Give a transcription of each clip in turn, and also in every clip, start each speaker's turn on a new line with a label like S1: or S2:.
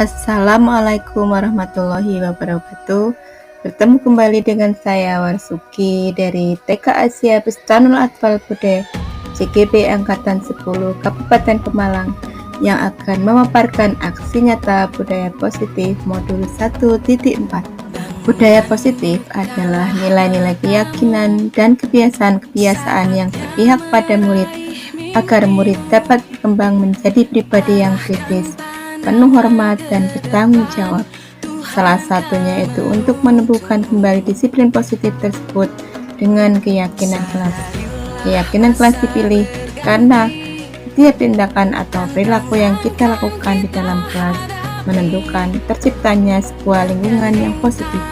S1: Assalamualaikum warahmatullahi wabarakatuh. Bertemu kembali dengan saya Warsuki dari TK Asia Bustanul Atfal Bude CGB Angkatan 10 Kabupaten Pemalang yang akan memaparkan aksi nyata budaya positif modul 1.4. Budaya positif adalah nilai-nilai keyakinan dan kebiasaan-kebiasaan yang berpihak pada murid agar murid dapat berkembang menjadi pribadi yang kritis, penuh hormat dan bertanggung jawab. Salah satunya itu untuk menumbuhkan kembali disiplin positif tersebut dengan keyakinan kelas. Keyakinan kelas dipilih karena setiap tindakan atau perilaku yang kita lakukan di dalam kelas menentukan terciptanya sebuah lingkungan yang positif.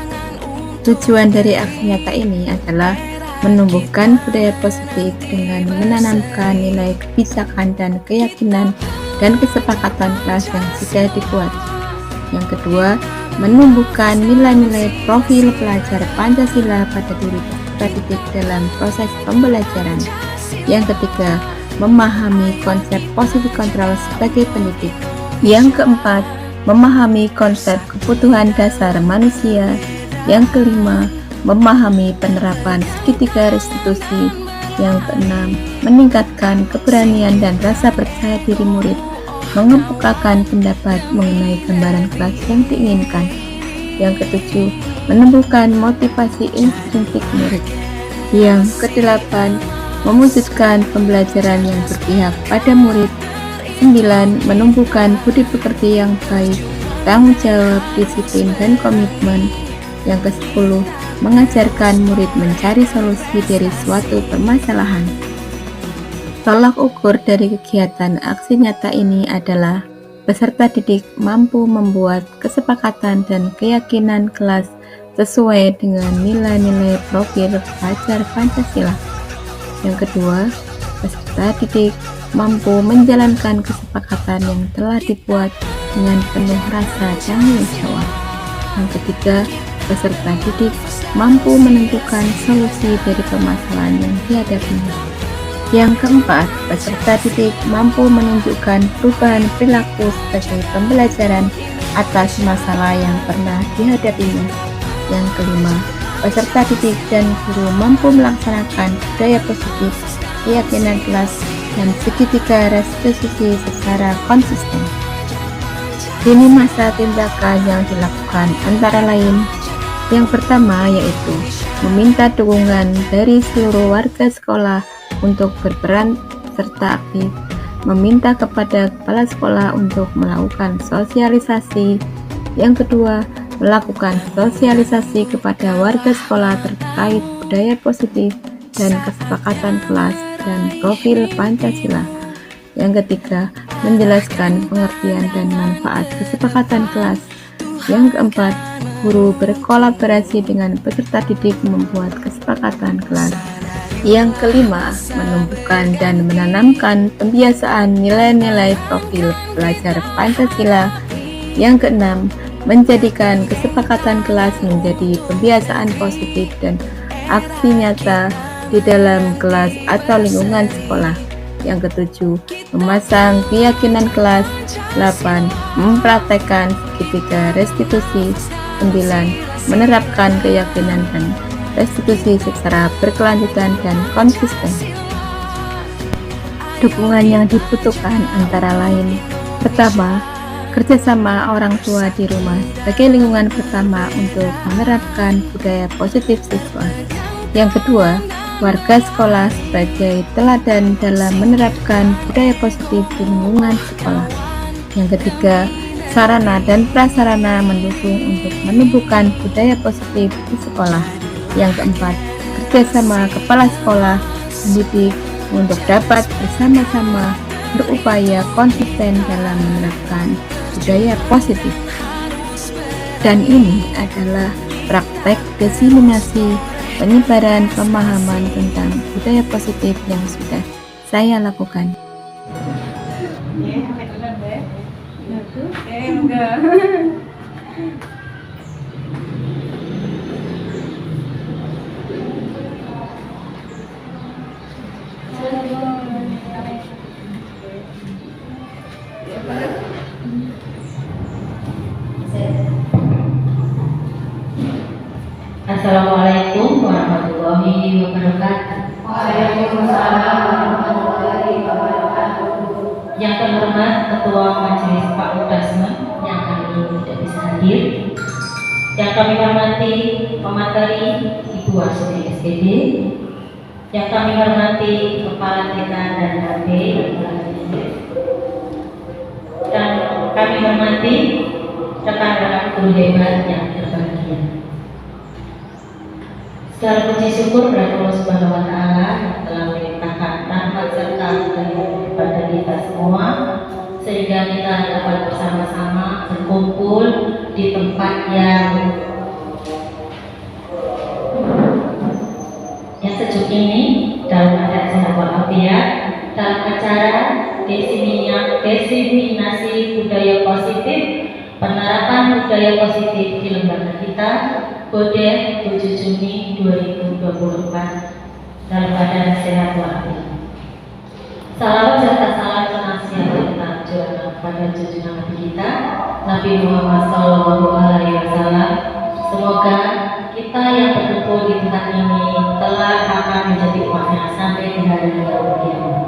S1: Tujuan dari aksi nyata ini adalah menumbuhkan budaya positif dengan menanamkan nilai kebijakan dan keyakinan dan kesepakatan kelas yang sudah dibuat. Yang kedua, menumbuhkan nilai-nilai profil pelajar Pancasila pada diri peserta didik dalam proses pembelajaran. Yang ketiga, memahami konsep positive control sebagai pendidik. Yang keempat, memahami konsep kebutuhan dasar manusia. Yang kelima, memahami penerapan segitiga restitusi. Yang keenam, meningkatkan keberanian dan rasa percaya diri murid, mengemukakan pendapat mengenai gambaran kelas yang diinginkan. Yang ketujuh, menumbuhkan motivasi intrinsik murid. Yang kedelapan, mewujudkan pembelajaran yang berpihak pada murid. 9. Menumbuhkan budi pekerti yang baik, tanggung jawab, disiplin, dan komitmen. Yang ke-10, mengajarkan murid mencari solusi dari suatu permasalahan. Tolak ukur dari kegiatan aksi nyata ini adalah peserta didik mampu membuat kesepakatan dan keyakinan kelas sesuai dengan nilai-nilai profil pelajar Pancasila. Yang kedua, peserta didik mampu menjalankan kesepakatan yang telah dibuat dengan penuh rasa tanggung jawab. Yang ketiga, peserta didik mampu menentukan solusi dari permasalahan yang dihadapinya. Yang keempat, peserta didik mampu menunjukkan perubahan perilaku sebagai pembelajaran atas masalah yang pernah dihadapinya. Yang kelima, peserta didik dan guru mampu melaksanakan budaya positif, keyakinan kelas, dan segitiga restitusi secara konsisten. Ini masa tindakan yang dilakukan antara lain. Yang pertama yaitu meminta dukungan dari seluruh warga sekolah untuk berperan serta aktif, meminta kepada kepala sekolah untuk melakukan sosialisasi. Yang kedua, melakukan sosialisasi kepada warga sekolah terkait budaya positif dan kesepakatan kelas dan profil Pancasila. Yang ketiga, menjelaskan pengertian dan manfaat kesepakatan kelas. Yang keempat, guru berkolaborasi dengan peserta didik membuat kesepakatan kelas. Yang kelima, menumbuhkan dan menanamkan pembiasaan nilai-nilai profil pelajar Pancasila. Yang keenam, menjadikan kesepakatan kelas menjadi pembiasaan positif dan aksi nyata di dalam kelas atau lingkungan sekolah. Yang ketujuh, memasang keyakinan kelas. 8. Mempraktekkan segitiga restitusi. 9. Menerapkan keyakinan dan restitusi secara berkelanjutan dan konsisten. Dukungan yang dibutuhkan antara lain: pertama, kerjasama orang tua di rumah sebagai lingkungan pertama untuk menerapkan budaya positif siswa. Yang kedua, warga sekolah sebagai teladan dalam menerapkan budaya positif di lingkungan sekolah. Yang ketiga, sarana dan prasarana mendukung untuk menumbuhkan budaya positif di sekolah. Yang keempat, kerjasama kepala sekolah pendidik untuk dapat bersama-sama berupaya konsisten dalam menerapkan budaya positif. Dan ini adalah praktek diseminasi penyebaran pemahaman tentang budaya positif yang sudah saya lakukan. Enggak.
S2: Assalamualaikum warahmatullahi wabarakatuh.
S3: Waalaikumsalam warahmatullahi wabarakatuh.
S2: Yang terhormat Ketua Majelis Pak Mudasmen yang kali ini tidak bisa hadir. Yang kami hormati pemateri Ibu Warsudi SPD. Yang kami hormati Kepala TK dan HB dan kami hormati rekan-rekan guru hebat yang berbahagia. Segala puji syukur kepada Allah Subhanahu wa Ta'ala yang telah melimpahkan rahmat serta kepada kita semua sehingga kita dapat bersama-sama berkumpul di tempat yang sejuk ini dalam keadaan sehat walafiat dalam acara diseminasi budaya positif, penerapan budaya positif di lembaga kita Bode 7 Juni 2024 dalam keadaan sehat walafiat. Salam serta salam senantiasa kita aturkan kepada junjungan Nabi kita Nabi Muhammad SAW. Semoga kita yang berkumpul di tempat ini telah akan menjadi umatnya sampai di hari kiamat.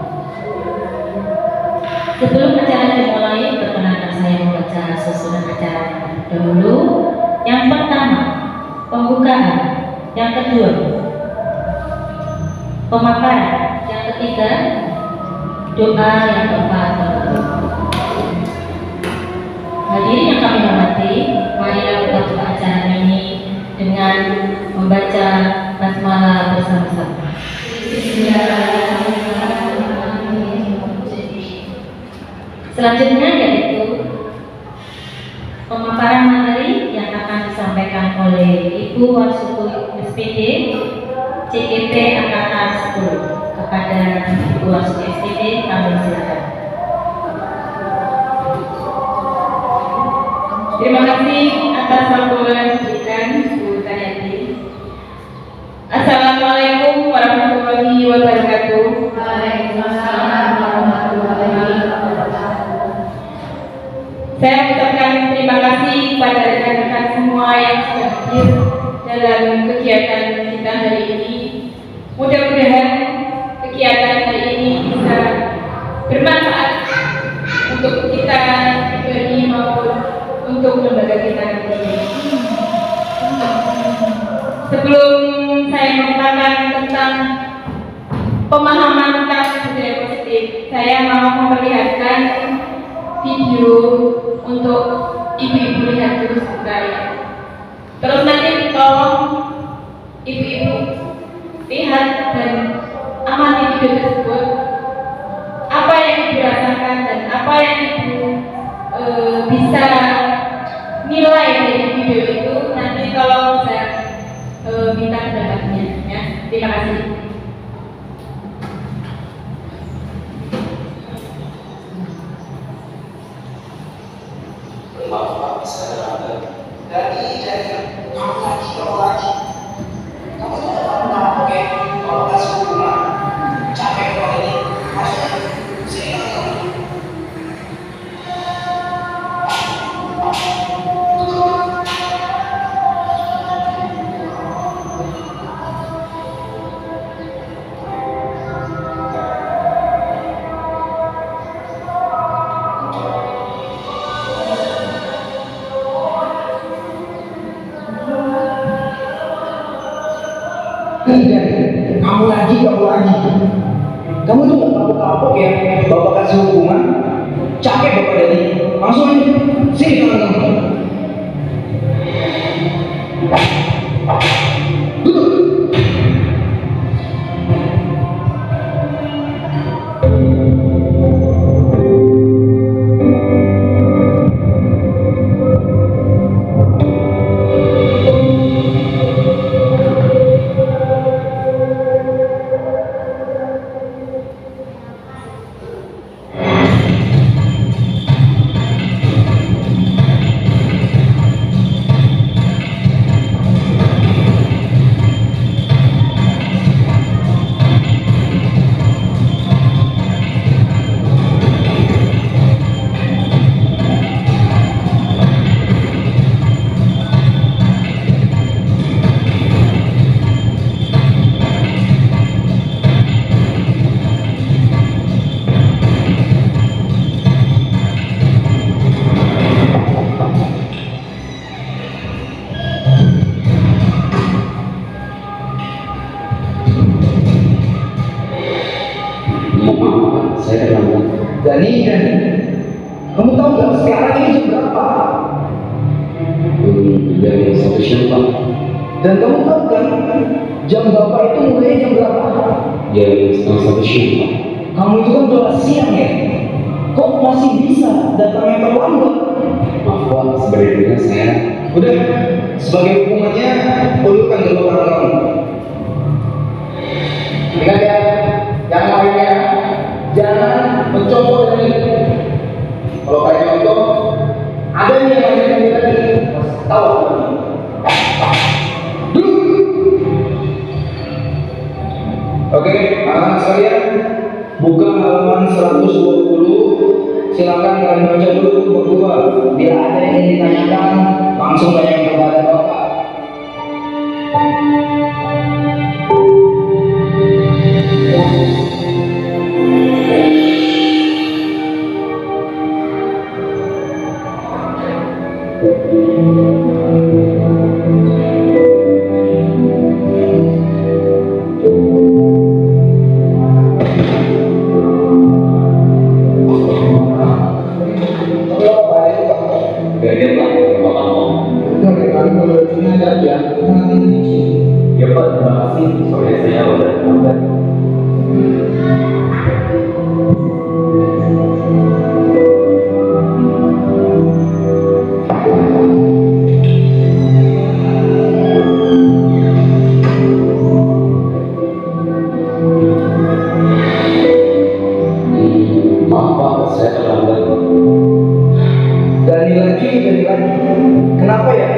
S2: Sebelum acara dimulai, perkenankan saya membaca susunan acara dahulu. Yang pertama, pembukaan. Yang kedua, pemaparan. Yang ketiga, doa. Yang keempat, hadirin yang kami hormati, marilah kita buka acara ini dengan membaca basmalah bersama-sama. Selanjutnya yaitu pemaparan materi yang akan disampaikan oleh Ibu Warsudi SPD CGP Angkatan 10. Kepada Ibu Warsudi SPD kami silakan.
S4: Terima kasih atas waktu yang diberikan Bu Tayati. Assalamualaikum warahmatullahi wabarakatuh.
S3: Waalaikumsalam warahmatullahi wabarakatuh.
S4: Saya ucapkan terima kasih kepada rekan-rekan semua yang sudah hadir dalam kegiatan kita hari ini. Mudah-mudahan kegiatan hari ini bisa bermanfaat untuk kita pribadi maupun untuk lembaga kita nanti. Sebelum saya mengatakan tentang pemahaman tentang budaya positif, saya mau memperlihatkan video untuk ibu-ibu lihat terus saya. Terus nanti tolong ibu-ibu lihat dan amati video tersebut, apa yang ibu rasakan dan apa yang ibu bisa nilai dari video itu. Nanti tolong saya minta pendapatnya ya. Terima kasih.
S5: Kamu tuh nggak pakai kalau kasih rumah capek kalau ini masuk saya kamu lagi. Kamu tuh nggak kapok ya, bapak kasih hukuman, capek bapak dari langsung aja, sini tangan kamu. Duduk. Dan kamu tahu nggak sekarang ini jam berapa?
S6: Jam 1 siang Pak.
S5: Dan kamu tahu kan jam bapak itu mulai jam berapa?
S6: Jam setengah 1 siang Pak.
S5: Kamu itu kan udah siang ya? Kok masih bisa datang yang terlambat?
S6: Maaf Pak, sebenarnya saya
S5: Udah, sebagai hukumannya ulurkan kedua tangan kamu. Ingat ya, yang lainnya jangan mencoba dari kalau kayak contoh ada nih yang lainnya tadi tahu dulu. Oke, anak-anak sekalian, buka halaman 120. Silakan kalian baca dulu berdua. Bila ada yang ingin ditanyakan, langsung tanyakan kepada Bapak.
S6: gak ada Pak, Bapak mau. Ya Pak, terima kasih. Soalnya saya udah terlambat. Maaf Pak, saya terlambat.
S5: Dari lagi. Kenapa ya?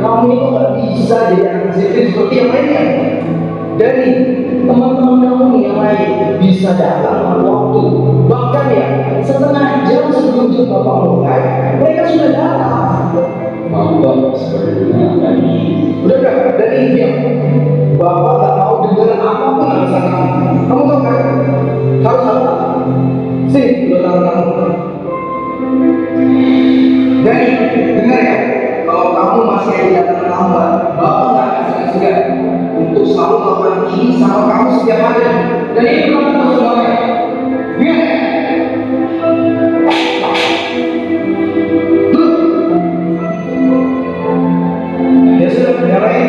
S5: Kamu ini kok gak bisa jadi anak disiplin seperti yang lainnya? Dari teman-teman kamu nih yang lain bisa datang tepat waktu. Bahkan ya, setengah jam sebelum jam bapak mulai, mereka sudah datang.
S6: Maaf Pak, sebenarnya tadi
S5: Udah, dari diam. Bapak gak mau dengar apapun alasan kamu. Kamu tahu kan? Harus apa? Sini, dua tangan kamu. Jadi, dengar ya. Kalau kamu masih aja datang terlambat, Bapak gak akan segan-segan untuk selalu melakukan ini sama kamu setiap hari. Dan ini bukan untuk semuanya. Ingat ya? Ya sudah, yang lain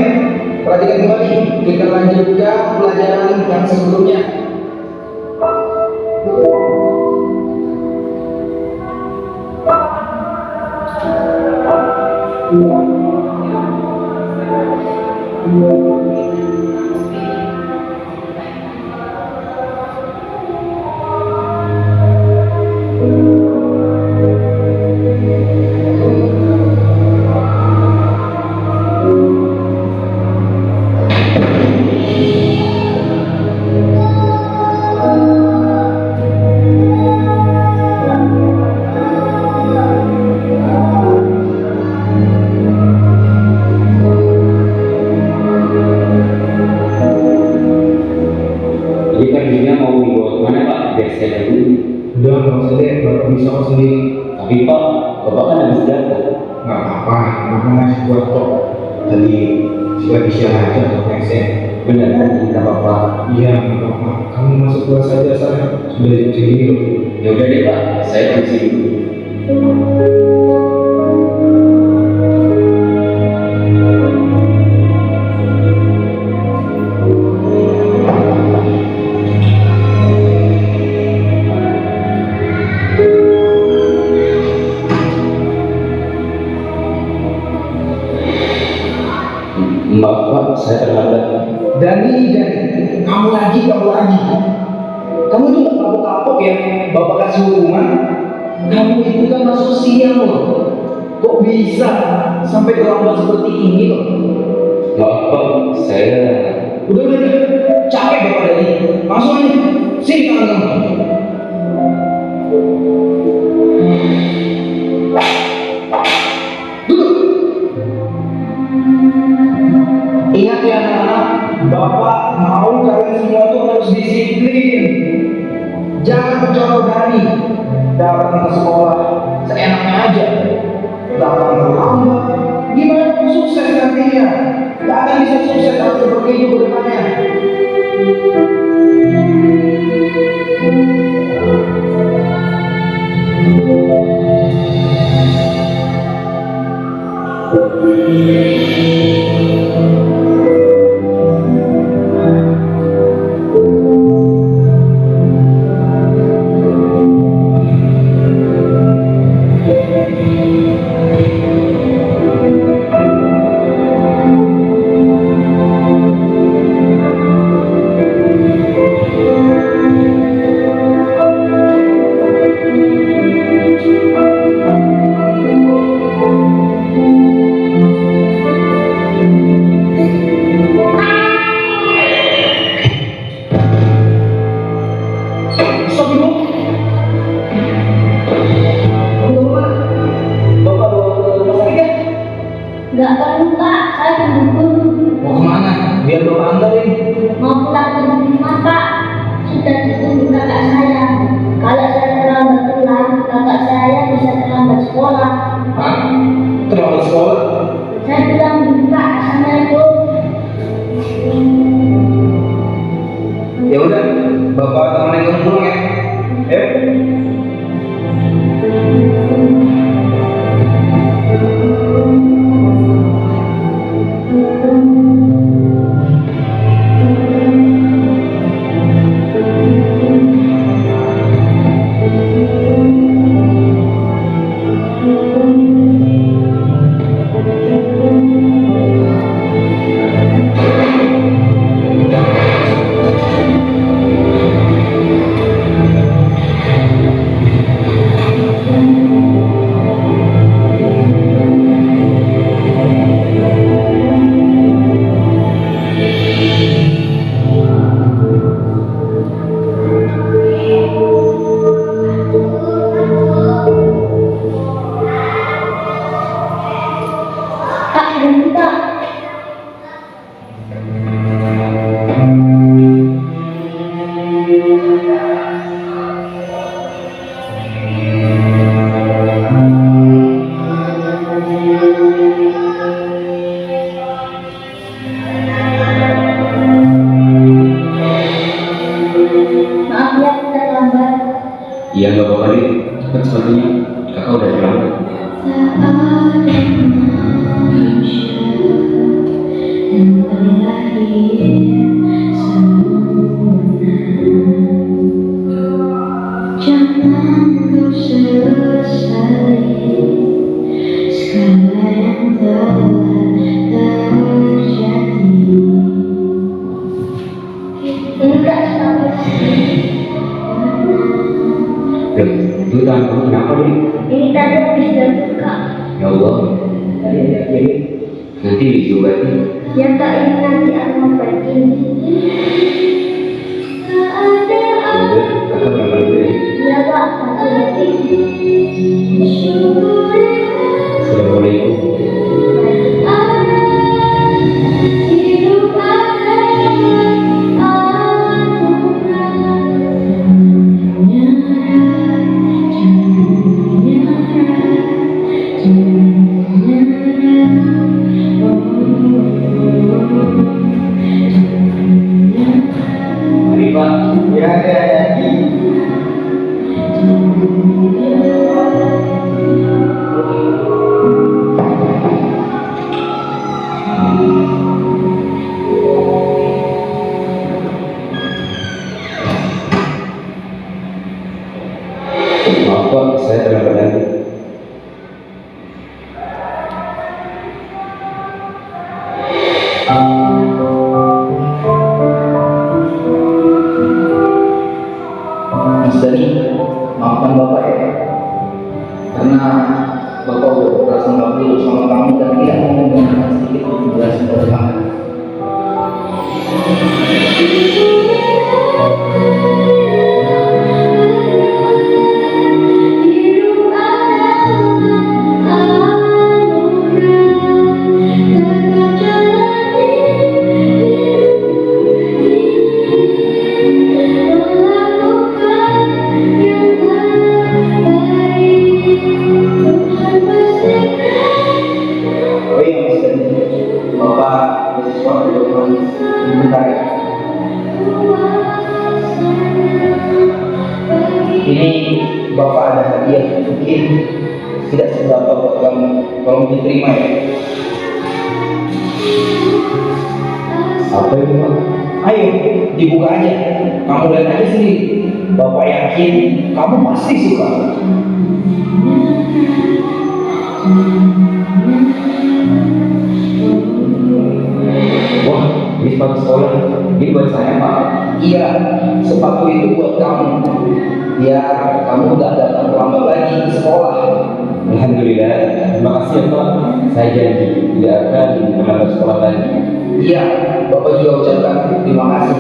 S5: perhatikan kembali. Kita lanjutkan pelajaran yang sebelumnya.
S6: Jadi kan dia mau dibawa kemana Pak? Biar saya dulu.
S5: Udah, nggak usah deh, Bapak bisa kok sendiri.
S6: Tapi Pak, Bapak kan habis datang.
S5: Nggak apa-apa, Bapak masih kuat kok. Tadi sudah bisa aja kok saya.
S6: Benar kan? Tidak apa-apa.
S5: Iya, nggak apa-apa. Kamu masuk kelas saja sana. Sudah segini loh.
S6: Ya udah deh Pak, saya permisi dulu. Maaf Pak, saya terlambat.
S5: Dani, kamu lagi. Kamu itu nggak kapok-kapok ya, Bapak kasih hukuman. Kamu itu kan masuk siang loh. Kok bisa sampai terlambat seperti ini loh?
S6: Maaf Pak, saya
S5: Udah, capek Bapak Dani. Langsung aja, sini tangan kamu. Duduk. Ingat ya anak-anak, Bapak mau kalian semua tuh harus disiplin. Jangan mencontoh Dani datang ke sekolah seenaknya aja, datang terlambat. Gimana mau sukses nantinya? Gak akan bisa sukses kalau seperti itu ke depannya. Ya udah, Bapak temenin kamu pulang ya. Ayo.
S3: Maaf ya, kita terlambat.
S6: Iya nggak apa-apa deh, cepat sepatunya. Kakak udah terlambat.
S3: Jangan kau sesali segala yang telah terjadi. Tidak sampai
S6: Loh, itu tangan kamu kenapa deh?
S3: ini tadi habis terbuka.
S6: Ya Allah, nanti diobati.
S3: Ya tak ini nanti aku pergi.
S6: Ya udah, kakak berangkat dulu ya.
S3: Ya Pak, hati-hati.
S6: Assalamualaikum.
S3: Hidup ada
S6: Mari Pak.
S5: Ya, ya.
S6: Maaf Pak, saya terlambat lagi.
S5: Mas Dani, maafkan Bapak ya. Karena Bapak udah berasa dulu sama kamu dan tidak mau memberikan sedikit penjelasan dari kamu.
S3: hidup adalah anugerah
S5: Oh iya Mas Dani, Bapak ada sesuatu yang mau diminta ya. Ini Bapak ada hadiah, mungkin tidak seberapa buat kamu, tolong diterima ya.
S6: Apa itu Pak?
S5: Ayo, dibuka aja. Kamu lihat aja sendiri. Bapak yakin kamu pasti suka.
S6: Wah, ini sepatu sekolah. Ini buat saya Pak.
S5: Iya, sepatu itu buat kamu. Biar kamu nggak datang terlambat lagi ke sekolah.
S6: Alhamdulillah. Terima kasih ya Pak. Saya janji tidak akan terlambat sekolah lagi.
S5: Iya, Bapak juga ucapkan terima kasih.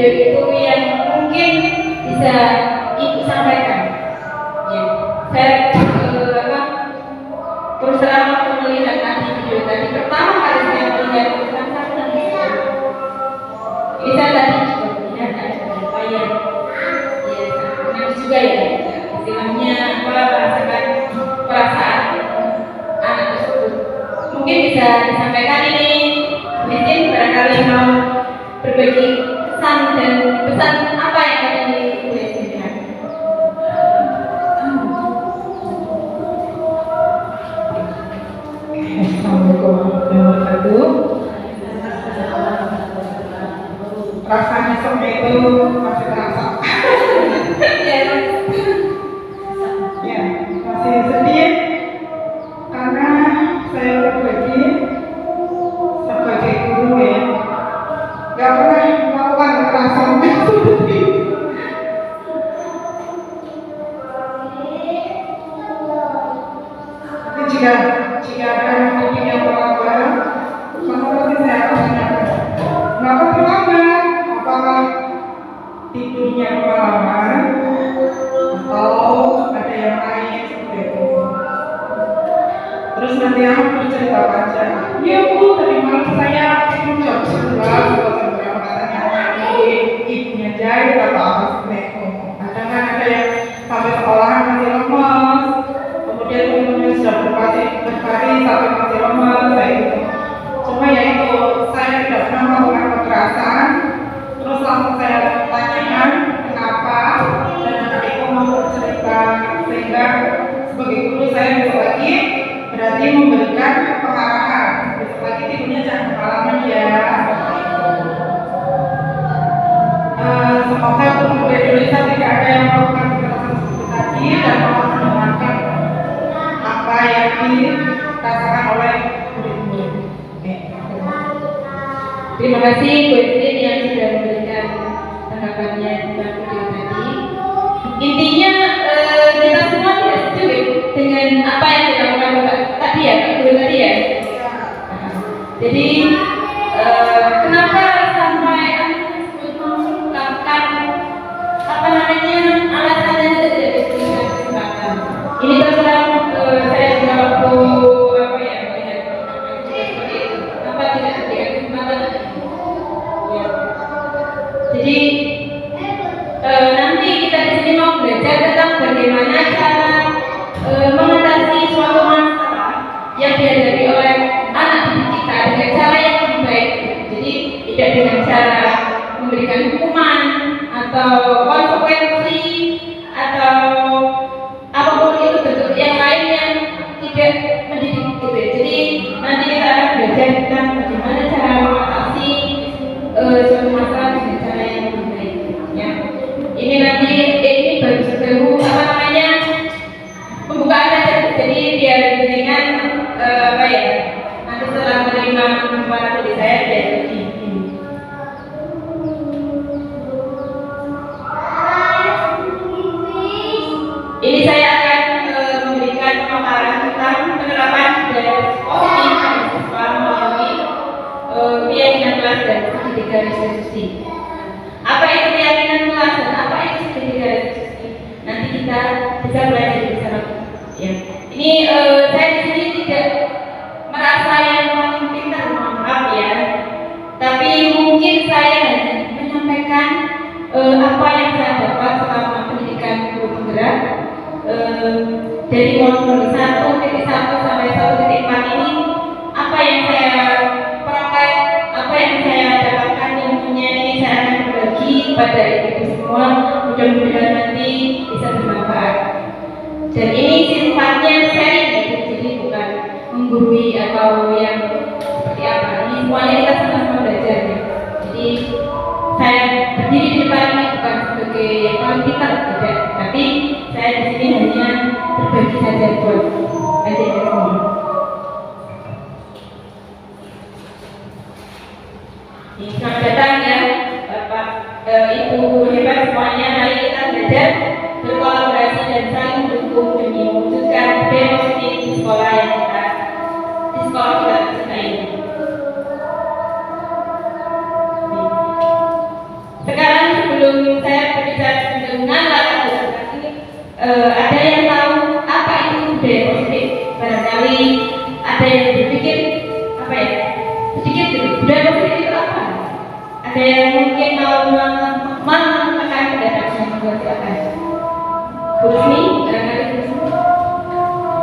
S4: video itu yang mungkin bisa Ibu sampaikan? Ya, saya terus terang waktu melihat tadi video tadi, pertama kali saya melihat itu kan saya nangis. Ini saya tadi juga melihat ada beberapa yang nangis juga ya, istilahnya merasakan perasaan anak tersebut. Mungkin bisa disampaikan ini, mungkin barangkali mau berbagi pesan dan pesan apa yang tadi boleh sampaikan.
S7: Assalamualaikum warahmatullahi wabarakatuh. Rasanya sampai itu masih terasa. Ya, masih sedih karena saya berbagi sebagai guru ya, nggak pernah melakukan kekerasan seperti itu. Tapi jika ada mungkin yang terlambat, maka saya akan menyampaikan. Kenapa terlambat? Apakah tidurnya kemalaman atau ada yang lain seperti itu? Terus nanti anak bercerita panjang. Iya Bu, tadi malam saya tidur jam 11 atau jam berapa katanya ibunya jahit atau apa seperti itu. Kadang ada yang sampai sekolahan masih lemas, kemudian teman-teman sudah berkali sampai masih lemas kayak gitu. Cuma ya itu, saya tidak pernah melakukan kekerasan. Terus langsung saya tanyakan kenapa, dan anak itu mau bercerita, sehingga sebagai guru saya besok lagi berarti memberikan pengarahan. Besok lagi tidurnya jangan kemalaman ya, seperti itu. Semoga untuk Indonesia tidak ada yang melakukan kekerasan seperti tadi dan mau mendengarkan apa yang dirasakan oleh murid-murid.
S4: Terima kasih Bu Edwin yang sudah memberikan tanggapannya tentang video tadi. Intinya kita semua tidak setuju dengan apa yang dilakukan Bapak tadi ya, Pak Guru tadi ya. Jadi kenapa sampai melakukan alasannya tidak diberikan kesempatan? Ini terus terang saya juga waktu melihat seperti itu. Kenapa tidak diberikan kesempatan? Jadi nanti kita di sini mau belajar tentang bagaimana cara mengatasi suatu masalah yang dihadapi oleh anak didik kita dengan cara yang lebih baik. Jadi tidak dengan cara memberikan hukuman atau konsekuensi atau apapun itu bentuk yang lain yang tidak mendidik gitu. Jadi nanti kita akan belajar tentang bagaimana cara mengatasi suatu masalah dengan cara yang lebih baik ya. Ini nanti ini baru apa namanya pembukaan saja, jadi biar dengan nanti setelah menerima pembukaan dari saya biar lebih ini saya akan memberikan pemaparan tentang penerapan dari positif siswa melalui keyakinan kelas dan segitiga restitusi. Apa itu keyakinan kelas dan apa itu segitiga restitusi? Nanti kita bisa belajar bersama. Ya. Ini saya di sini tidak merasa yang paling pintar, mohon maaf ya. Tapi mungkin saya hanya menyampaikan apa yang saya dapat selama pendidikan guru penggerak dari modul 1.1 sampai 1.4 ini, apa yang saya pakai, apa yang saya dapatkan ilmunya ini saya akan berbagi kepada ibu semua. Mudah-mudahan nanti bisa bermanfaat. Dan ini sifatnya sharing ya, jadi bukan menggurui atau yang seperti apa. Ini semuanya kita sama-sama belajar ya. Jadi saya berdiri di depan ini bukan sebagai yang paling pintar tidak, tapi saya di sini hanya berbagi saja buat adik semua. Selamat datang ya Bapak, Ibu hebat semuanya. Mari kita belajar berkolaborasi dan saling mendukung demi mewujudkan budaya positif di sekolah kita tercinta ini. Sekarang sebelum saya berbicara tentang ada yang tahu apa itu budaya positif? Barangkali ada yang berpikir apa ya? Sedikit dulu. Budaya positif itu apa? Ada yang mungkin mau mengemukakan pendapatnya, silakan. Bu Rusmi, barangkali Bu Rusmi.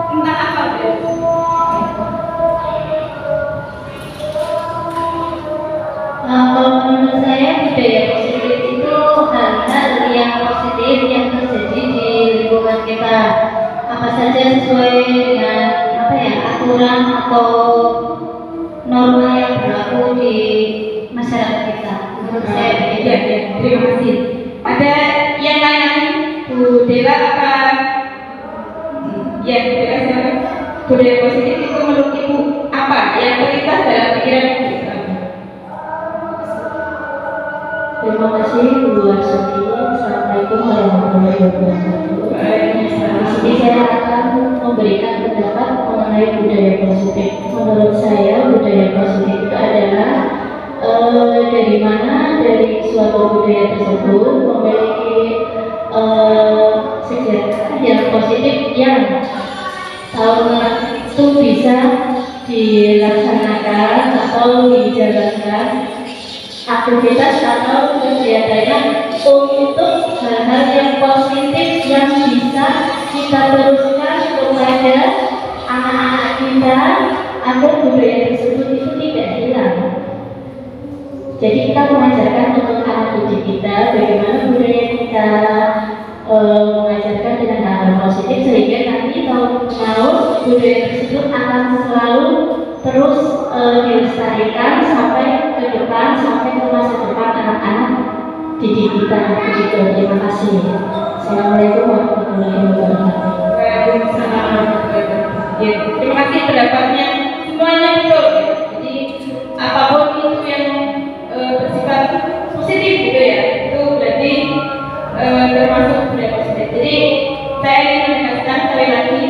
S4: Tentang apa budaya positif?
S3: Kalau menurut saya budaya positif itu hal-hal yang positif yang terjadi di lingkungan kita, apa saja sesuai dengan aturan atau norma yang berlaku di masyarakat kita. Menurut saya begitu.
S4: Ya, terima kasih. Ada yang lain lagi? Bu Dewa apa? Ya, Bu Dewa silakan. Budaya positif itu menurut Ibu apa yang terlintas dalam pikiran Ibu?
S3: Terima kasih Bu Warsuki. Assalamualaikum warahmatullahi wabarakatuh. Di sini saya akan memberikan pendapat mengenai budaya positif. Menurut saya budaya positif itu adalah dari mana dari suatu budaya tersebut memiliki sejarah yang positif yang tahun itu bisa dilaksanakan atau dijalankan aktivitas atau kegiatannya untuk hal-hal yang positif yang bisa kita teruskan kepada anak-anak kita agar budaya tersebut itu tidak hilang. Jadi kita mengajarkan untuk anak didik kita bagaimana budaya kita mengajarkan dengan hal positif sehingga nanti tahun budaya tersebut akan selalu terus dilestarikan sampai ke depan, sampai ke masa depan anak-anak didik kita. Begitu. Terima kasih. Assalamualaikum warahmatullahi wabarakatuh.
S4: Waalaikumsalam warahmatullahi wabarakatuh. Ya, terima kasih pendapatnya. Semuanya betul. Jadi apapun itu yang bersifat positif gitu ya, itu berarti termasuk budaya positif. Jadi saya ingin menegaskan sekali lagi,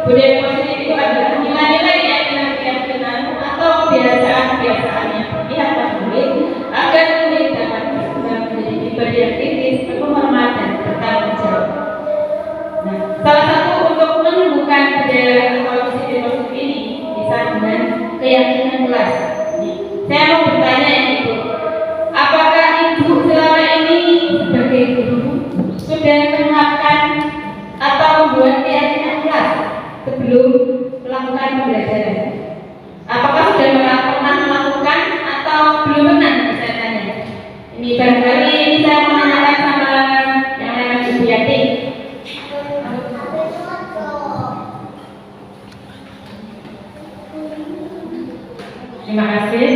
S4: budaya positif itu adalah nilai-nilai keyakinan atau kebiasaan-kebiasaan yang berpihak pada murid agar murid dapat berkembang menjadi pribadi yang kritis, berpenghormatan dan bertanggung jawab. Nah, salah satu untuk menumbuhkan budaya positif ini bisa dengan keyakinan kelas. Saya mau bertanya yang itu, apakah Ibu selama ini sebagai guru sudah menerapkan atau membuat keyakinan kelas sebelum melakukan pembelajaran? Apakah sudah pernah melakukan atau belum pernah? Saya tanya. Ini barangkali ini saya menanyakan sama yang lain Ibu Yati. Terima kasih.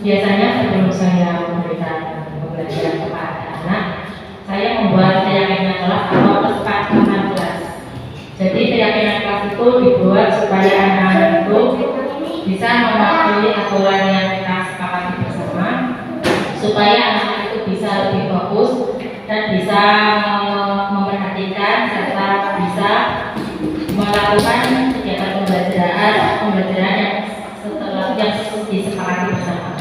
S4: Biasanya sebelum saya memberikan pembelajaran kepada anak, saya membuat keyakinan kelas atau kesepakatan kelas. Jadi keyakinan kelas itu dibuat supaya anak-anak itu bisa mematuhi aturan yang kita sepakati bersama, supaya anak itu bisa lebih fokus dan bisa memperhatikan serta bisa melakukan kegiatan pembelajaran yang disepakati bersama.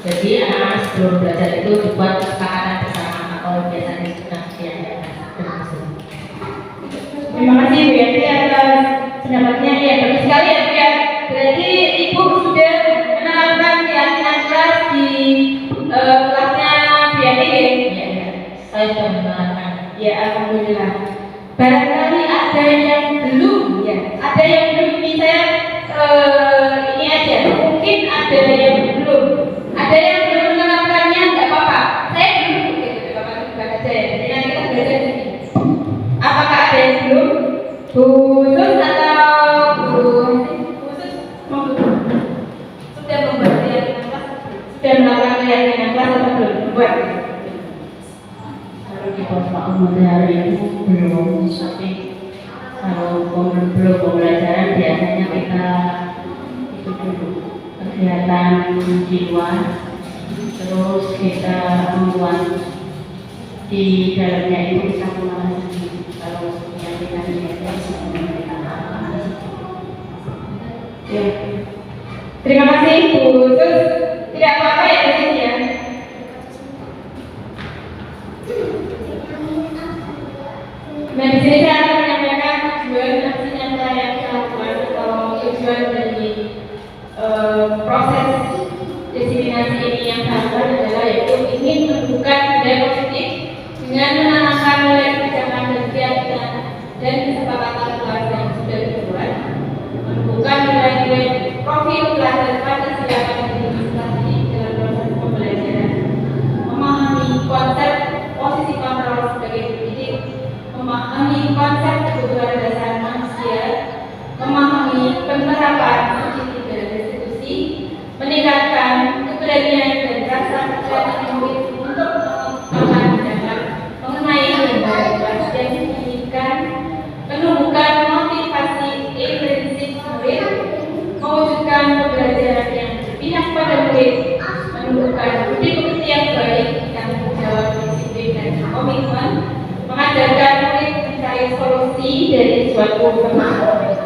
S4: Jadi anak-anak sebelum belajar itu dibuat kesepakatan bersama atau biasanya disebut keyakinan. Terima kasih Bu Yati atas pendapatnya. Ya, bagus sekali ya Bu ya. Berarti Ibu sudah menerapkan keyakinan kelas di kelasnya Bu Yati ya? Ya, saya sudah menerapkan. Ya, alhamdulillah. Barangkali ada yang belum ya, ada yang belum. Ini saya ini aja. Mungkin ada yang belum. Ada yang belum menerapkannya, nggak apa-apa. Saya belum gitu, Bapak bukan aja ya. Jadi nanti kita belajar di sini. Apakah ada yang belum? Khusus atau khusus sudah membuat keyakinan kelas? Sudah melakukan keyakinan kelas atau belum? Membuat.
S3: Kalau di Bapak hari ini belum, tapi kalau belum pembelajaran biasanya kita itu dulu kegiatan di luar, terus kita membuat di dalamnya itu kita mengalami kalau yang kita lihat kita
S4: Ya. Terima kasih Bu Sus. Tidak apa-apa ya Bu Sus ya. Nah, di sini saya akan menyampaikan tujuan aksi nyata yang kita lakukan atau tujuan dari proses diseminasi ini yang dilakukan adalah yaitu ingin menumbuhkan budaya positif dengan menanamkan nilai kebijakan dan kegiatan dan kesepakatan kelas yang sudah dibuat, menumbuhkan nilai-nilai profil pelajar Pancasila pada diri kita sendiri dalam proses pembelajaran, memahami konsep posisi kontrol sebagai pendidik, memahami konsep kebutuhan dasar manusia, memahami penerapan segitiga restitusi, meningkatkan keberanian dan rasa percaya diri untuk mengembangkan pendapat mengenai lembaga kelas yang diinginkan, menumbuhkan motivasi intrinsik murid, mewujudkan pembelajaran yang berpihak pada murid, menumbuhkan budi pekerti yang baik, tanggung jawab, disiplin dan komitmen, mengajarkan murid mencari solusi dari suatu permasalahan.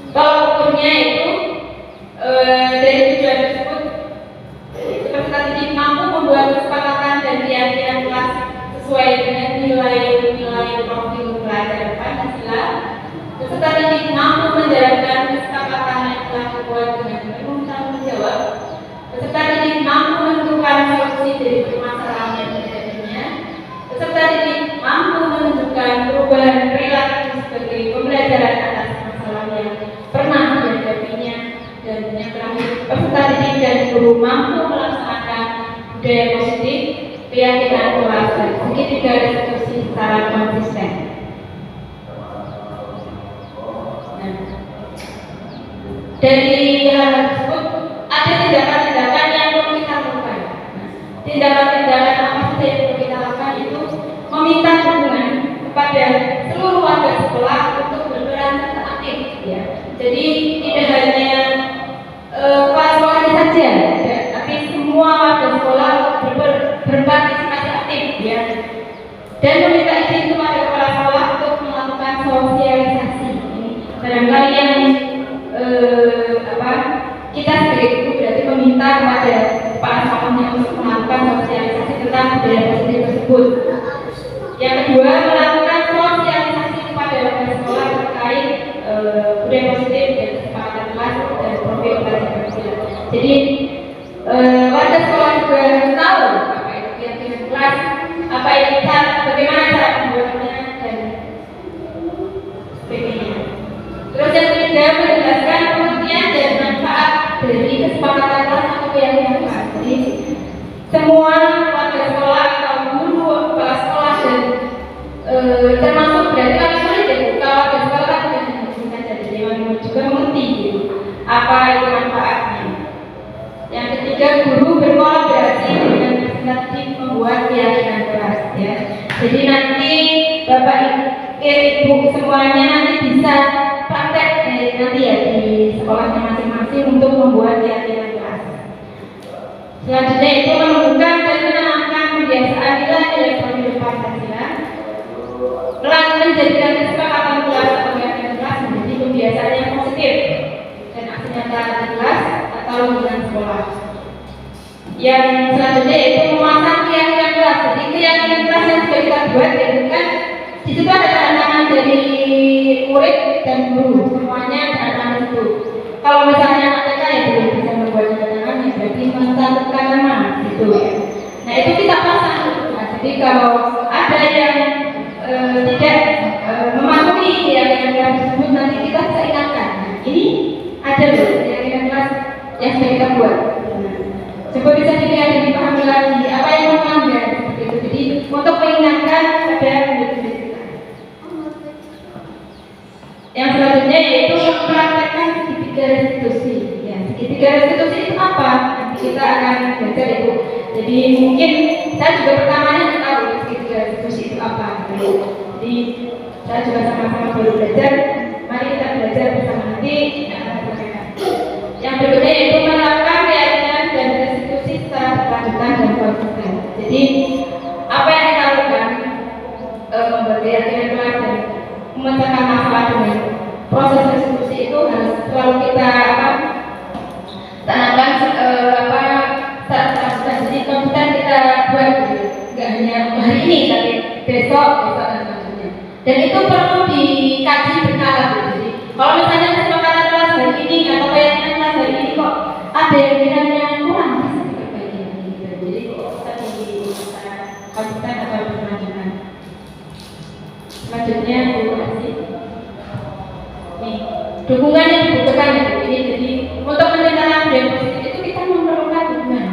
S4: Kalau ukurnya itu dari tujuan tersebut, peserta didik mampu membuat kesepakatan dan keyakinan kelas sesuai dengan nilai-nilai profil pelajar Pancasila. Peserta didik mampu menjalankan kesepakatan yang telah dibuat dengan penuh tanggung jawab. Peserta didik mampu menentukan solusi dari permasalahan yang terjadinya. Peserta didik mampu menentukan perubahan perilaku sebagai pembelajaran atas masalah yang pernah dihadapinya. Dan yang terakhir, peserta didik dan guru mampu melaksanakan budaya positif, keyakinan kelas dan segitiga restitusi secara konsisten. Nah, dari hal tersebut ada tindakan-tindakan yang perlu kita lakukan. Tindakan-tindakan apa saja yang perlu kita lakukan itu meminta dukungan kepada seluruh warga sekolah untuk berperan serta aktif, ya. Jadi tidak hanya kepala sekolahnya saja, ya, tapi semua warga sekolah berpartisipasi aktif, ya. Dan meminta izin kepada kepala sekolah untuk melakukan sosialisasi. Barangkali yang kita sebagai guru berarti meminta kepada kepala sekolahnya untuk melakukan sosialisasi tentang budaya positif tersebut. Yang kedua, melakukan sosialisasi kepada warga sekolah terkait budaya positif dan kesepakatan kelas dan profil pelajar Pancasila. Jadi warga sekolah juga harus tahu apa itu keyakinan kelas, apa itu bagaimana cara membuatnya dan sebagainya. Terus yang ketiga, menjelaskan pengertian dan manfaat dari kesepakatan kelas atau keyakinan kelas. Jadi semua warga sekolah atau guru, kepala sekolah dan termasuk berarti kalian murid ya, kalau warga sekolah kan bukan saja, jadi murid juga mengerti gitu, apa itu manfaatnya. Yang ketiga, guru berkolaborasi dengan peserta membuat keyakinan kelas, ya. Jadi nanti bapak ibu semuanya nanti bisa praktek nanti ya di sekolahnya masing-masing untuk membuat keyakinan kelas. Selanjutnya itu menumbuhkan dan menanamkan kebiasaan nilai-nilai profil Pancasila, menjadikan kesepakatan kelas atau keyakinan kelas menjadi kebiasaan yang positif dan aksi nyata di kelas atau lingkungan sekolah. Yang selanjutnya yaitu memasang keyakinan kelas. Jadi keyakinan kelas yang sudah kita buat itu kan di situ ada tanda tangan dari murid dan guru, semuanya tanda tangan itu. Kalau misalnya anak TK ya belum bisa membuat tanda tangan, ya berarti mencantumkan nama gitu ya. Nah itu kita pasang. Nah, jadi kalau ada yang tidak mematuhi keyakinan kelas tersebut, nanti kita bisa ingatkan. Nah, ini ada loh keyakinan kelas yang sudah kita buat. Coba bisa dilihat dan dipahami lagi apa yang melanggar seperti itu. Jadi untuk mengingatkan pada murid-murid kita. Yang selanjutnya yaitu mempraktekkan segitiga restitusi. Ya, segitiga restitusi itu apa? Nanti kita akan belajar itu. Jadi mungkin saya juga pertamanya tidak tahu segitiga restitusi itu apa. Jadi saya juga sama-sama baru belajar. Mari kita belajar bersama nanti. Yang berikutnya yaitu menerapkan keyakinan dan restitusi secara berkelanjutan dan konsisten. Jadi apa yang kita lakukan membuat keyakinan kelas dan memecahkan masalah dengan proses restitusi itu harus selalu kita tanamkan secara berkelanjutan. Jadi konsisten hari ini, tapi besok dan selanjutnya. Dan itu perlu dikaji berkala. Jadi kalau misalnya kesepakatan kelas hari ini atau keyakinan kelas hari ini kok ada yang kiranya kurang, bisa diperbaiki lagi. Jadi bisa konsisten atau berkelanjutan. Selanjutnya edukasi. Nih, dukungan yang dibutuhkan ini. Jadi untuk menciptakan budaya positif itu kita memerlukan dukungan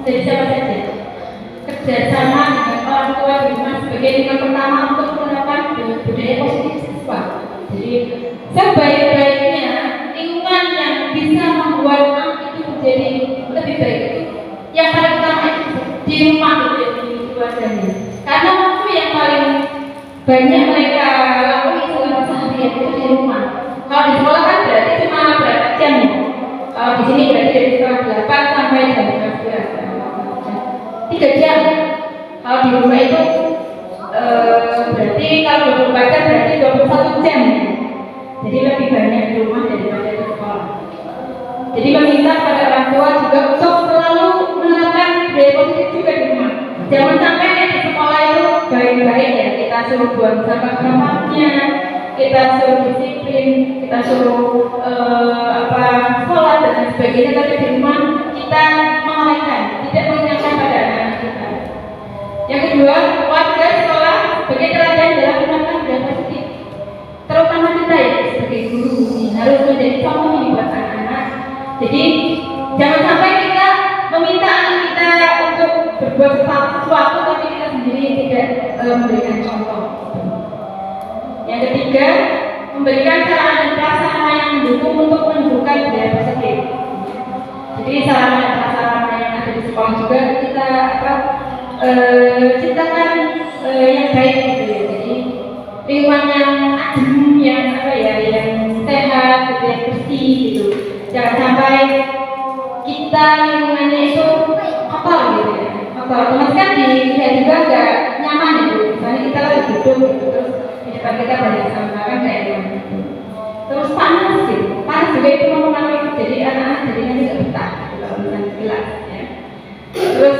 S4: dari siapa saja. Kerjasama dengan orang tua di rumah sebagai lingkungan pertama untuk menerapkan budaya positif siswa. Jadi sebaik-baiknya lingkungan yang bisa membuat anak itu menjadi lebih baik itu yang paling utama itu di rumah, di keluarganya. Karena waktu yang paling banyak mereka lalui selama seharian itu di rumah. Kalau di sekolah kan berarti cuma berapa jam ya? Kalau di sini berarti dari setengah 8 sampai jam 11. 3 jam. Kalau di rumah itu berarti kalau 24 jam berarti 21 jam. Jadi lebih banyak di rumah daripada di sekolah. Jadi meminta pada orang tua juga untuk selalu menerapkan budaya positif juga di rumah. Jangan sampai di sekolah itu baik-baik ya, kita suruh buang sampah tempatnya, kita suruh disiplin, kita suruh sholat dan sebagainya, tapi di rumah kita mengabaikan, tidak mengingatkan pada anak kita. Yang kedua, warga sekolah sebagai teladan dalam menerapkan budaya positif, terutama kita ya sebagai guru harus menjadi contoh buat anak-anak. Jadi jangan sampai kita meminta anak kita untuk berbuat sesuatu tapi kita sendiri tidak memberikan contoh. Yang ketiga, memberikan sarana dan prasarana yang mendukung untuk menunjukkan budaya positif. Jadi sarana dan prasarana yang ada di sekolah juga kita ciptakan yang baik gitu ya. Jadi lingkungan yang adem, yang sehat, gitu, yang bersih gitu. Jangan sampai kita lingkungannya itu kotor gitu ya. Kotor, otomatis kan dilihat juga nggak nyaman gitu. Misalnya kita lagi duduk gitu, terus di depan kita banyak sampah kan kayak gitu. Terus panas gitu, panas juga itu mempengaruhi, jadi anak-anak jadinya tidak betah gitu, kalau misalnya gelap ya. Terus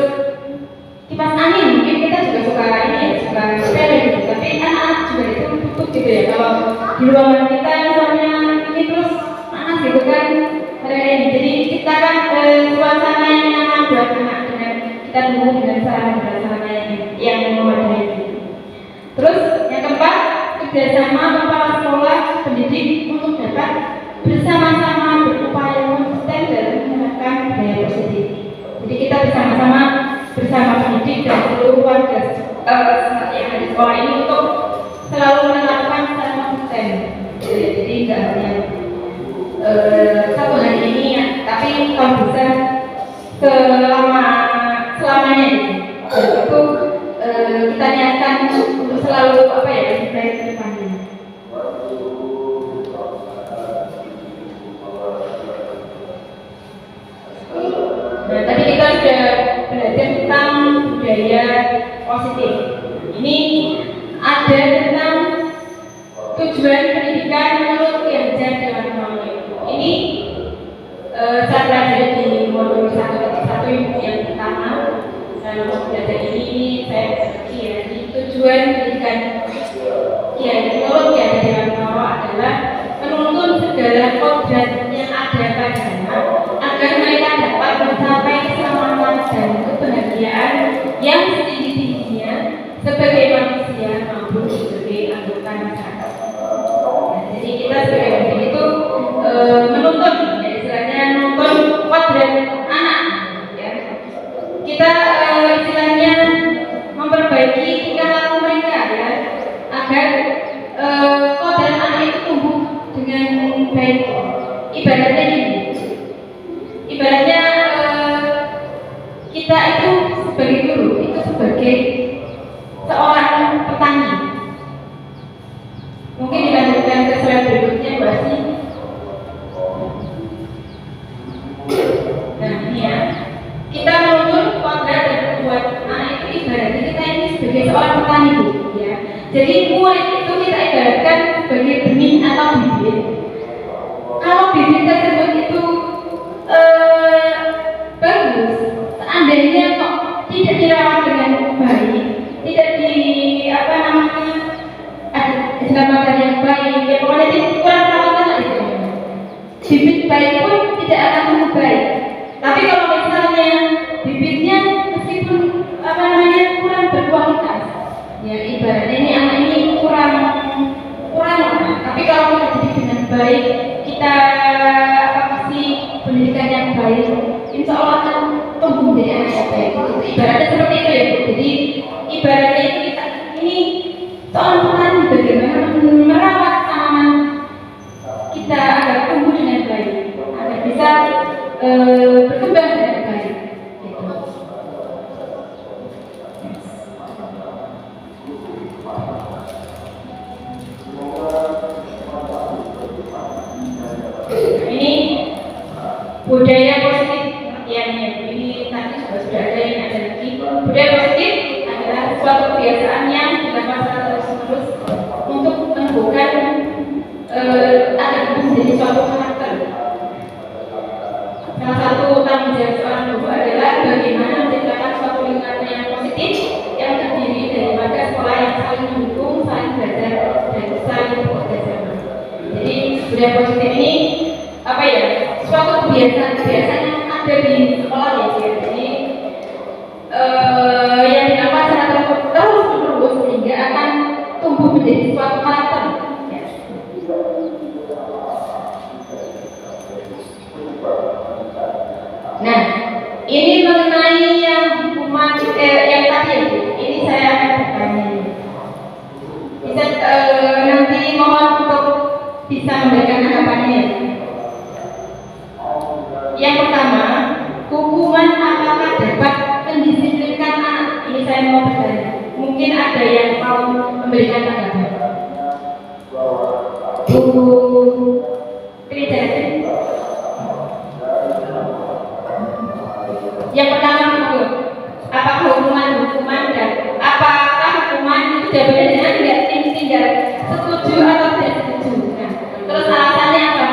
S4: kipas angin, mungkin kita juga suka ini ya, suka sepele gitu, tapi anak-anak juga itu tutup gitu ya. Kalau di ruangan kita misalnya ini terus panas gitu kan, ini jadi ciptakan suasana yang nyaman buat anak dengan kita dukung dengan sarana yang memadai. Terus yang keempat, kerjasama kepala sekolah pendidik untuk dapat bersama-sama berupaya konsisten dalam menerapkan budaya positif. Jadi kita bersama pendidik dan seluruh warga yang ada di sekolah ini untuk selalu menerapkan secara konsisten. Jadi nggak hanya satu hari ini ya, tapi kalau bisa selamanya gitu. Dan itu kita niatkan untuk selalu lebih baik ke depannya. Nah, tadi kita sudah belajar tentang budaya positif. Ini ada tentang tujuan pendidikan menurut Ki Hajar Dewan Kawali. Ini saya pelajari di modul 1.1 yang pertama. Dalam belajar ini saya berbagi ya, di tujuan pendidikan menurut Ki Hajar Dewan Kawali adalah menuntun segala kodrat yang ada padanya agar mereka dapat mencapai keselamatan dan kebahagiaan yang setinggi-tingginya sebagai manusia maupun sebagai anggota masyarakat. Jadi kita sebagai pendidik itu menuntun, ya istilahnya menuntun kodrat anak. Ya. Kita istilahnya memperbaiki tingkah laku mereka ya, agar kodrat anak itu tumbuh dengan baik. Ibaratnya gini, kita itu sebagai guru itu sebagai seorang petani. Mungkin dilanjutkan ke slide berikutnya bahasnya. Nah ini ya, kita menuntun kodrat dan membuat anak itu ibaratnya kita ini sebagai seorang petani ya. Jadi murid itu kita ibaratkan sebagai benih atau bibit. Kalau bibit tersebut itu bagus, seandainya kok tidak dirawat dengan baik, budaya positif pengertiannya ini tadi sudah ada yang ada lagi. Budaya positif adalah suatu kebiasaan yang dilakukan secara terus-menerus untuk menumbuhkan agar menjadi suatu karakter. Salah satu tanggung jawab seorang guru adalah bagaimana menciptakan suatu lingkungan yang positif yang terdiri dari warga sekolah yang saling mendukung, saling belajar, dan saling bekerja sama. Jadi budaya positif ini apa ya? Suatu kebiasaan yang ada di sekolah ya. Jadi yang dilakukan secara terus-menerus sehingga akan tumbuh menjadi suatu karakter. Nah, ini mengenai yang hukuman yang tadi ini saya akan bertanya. Bisa nanti mohon untuk bisa memberikan tanggapannya. Yang pertama, hukuman apakah dapat mendisiplinkan anak? Ini saya mau bertanya. Mungkin ada yang mau memberikan tanggapan. Bu Trijati. Yang pertama itu, apakah hukuman dan apakah hukuman itu jawabannya dengan tidak tinggal setuju atau tidak setuju. Nah, terus alasannya apa?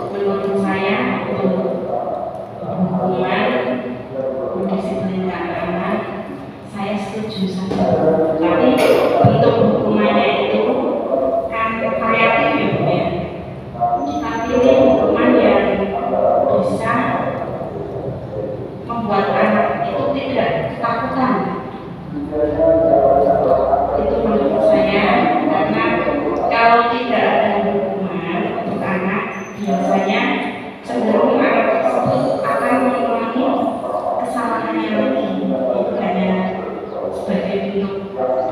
S4: Menurut saya hukuman mendisiplinkan anak saya setuju saja. Tapi bentuk hukumannya itu kan variatif ya. Kita pilih hukuman yang bisa membuat anak itu tidak ketakutan. Itu menurut saya, karena kalau tidak ada hukuman untuk anak, biasanya cenderung anak tersebut akan mengulangi kesalahannya lagi. Itu hanya sebagai bentuk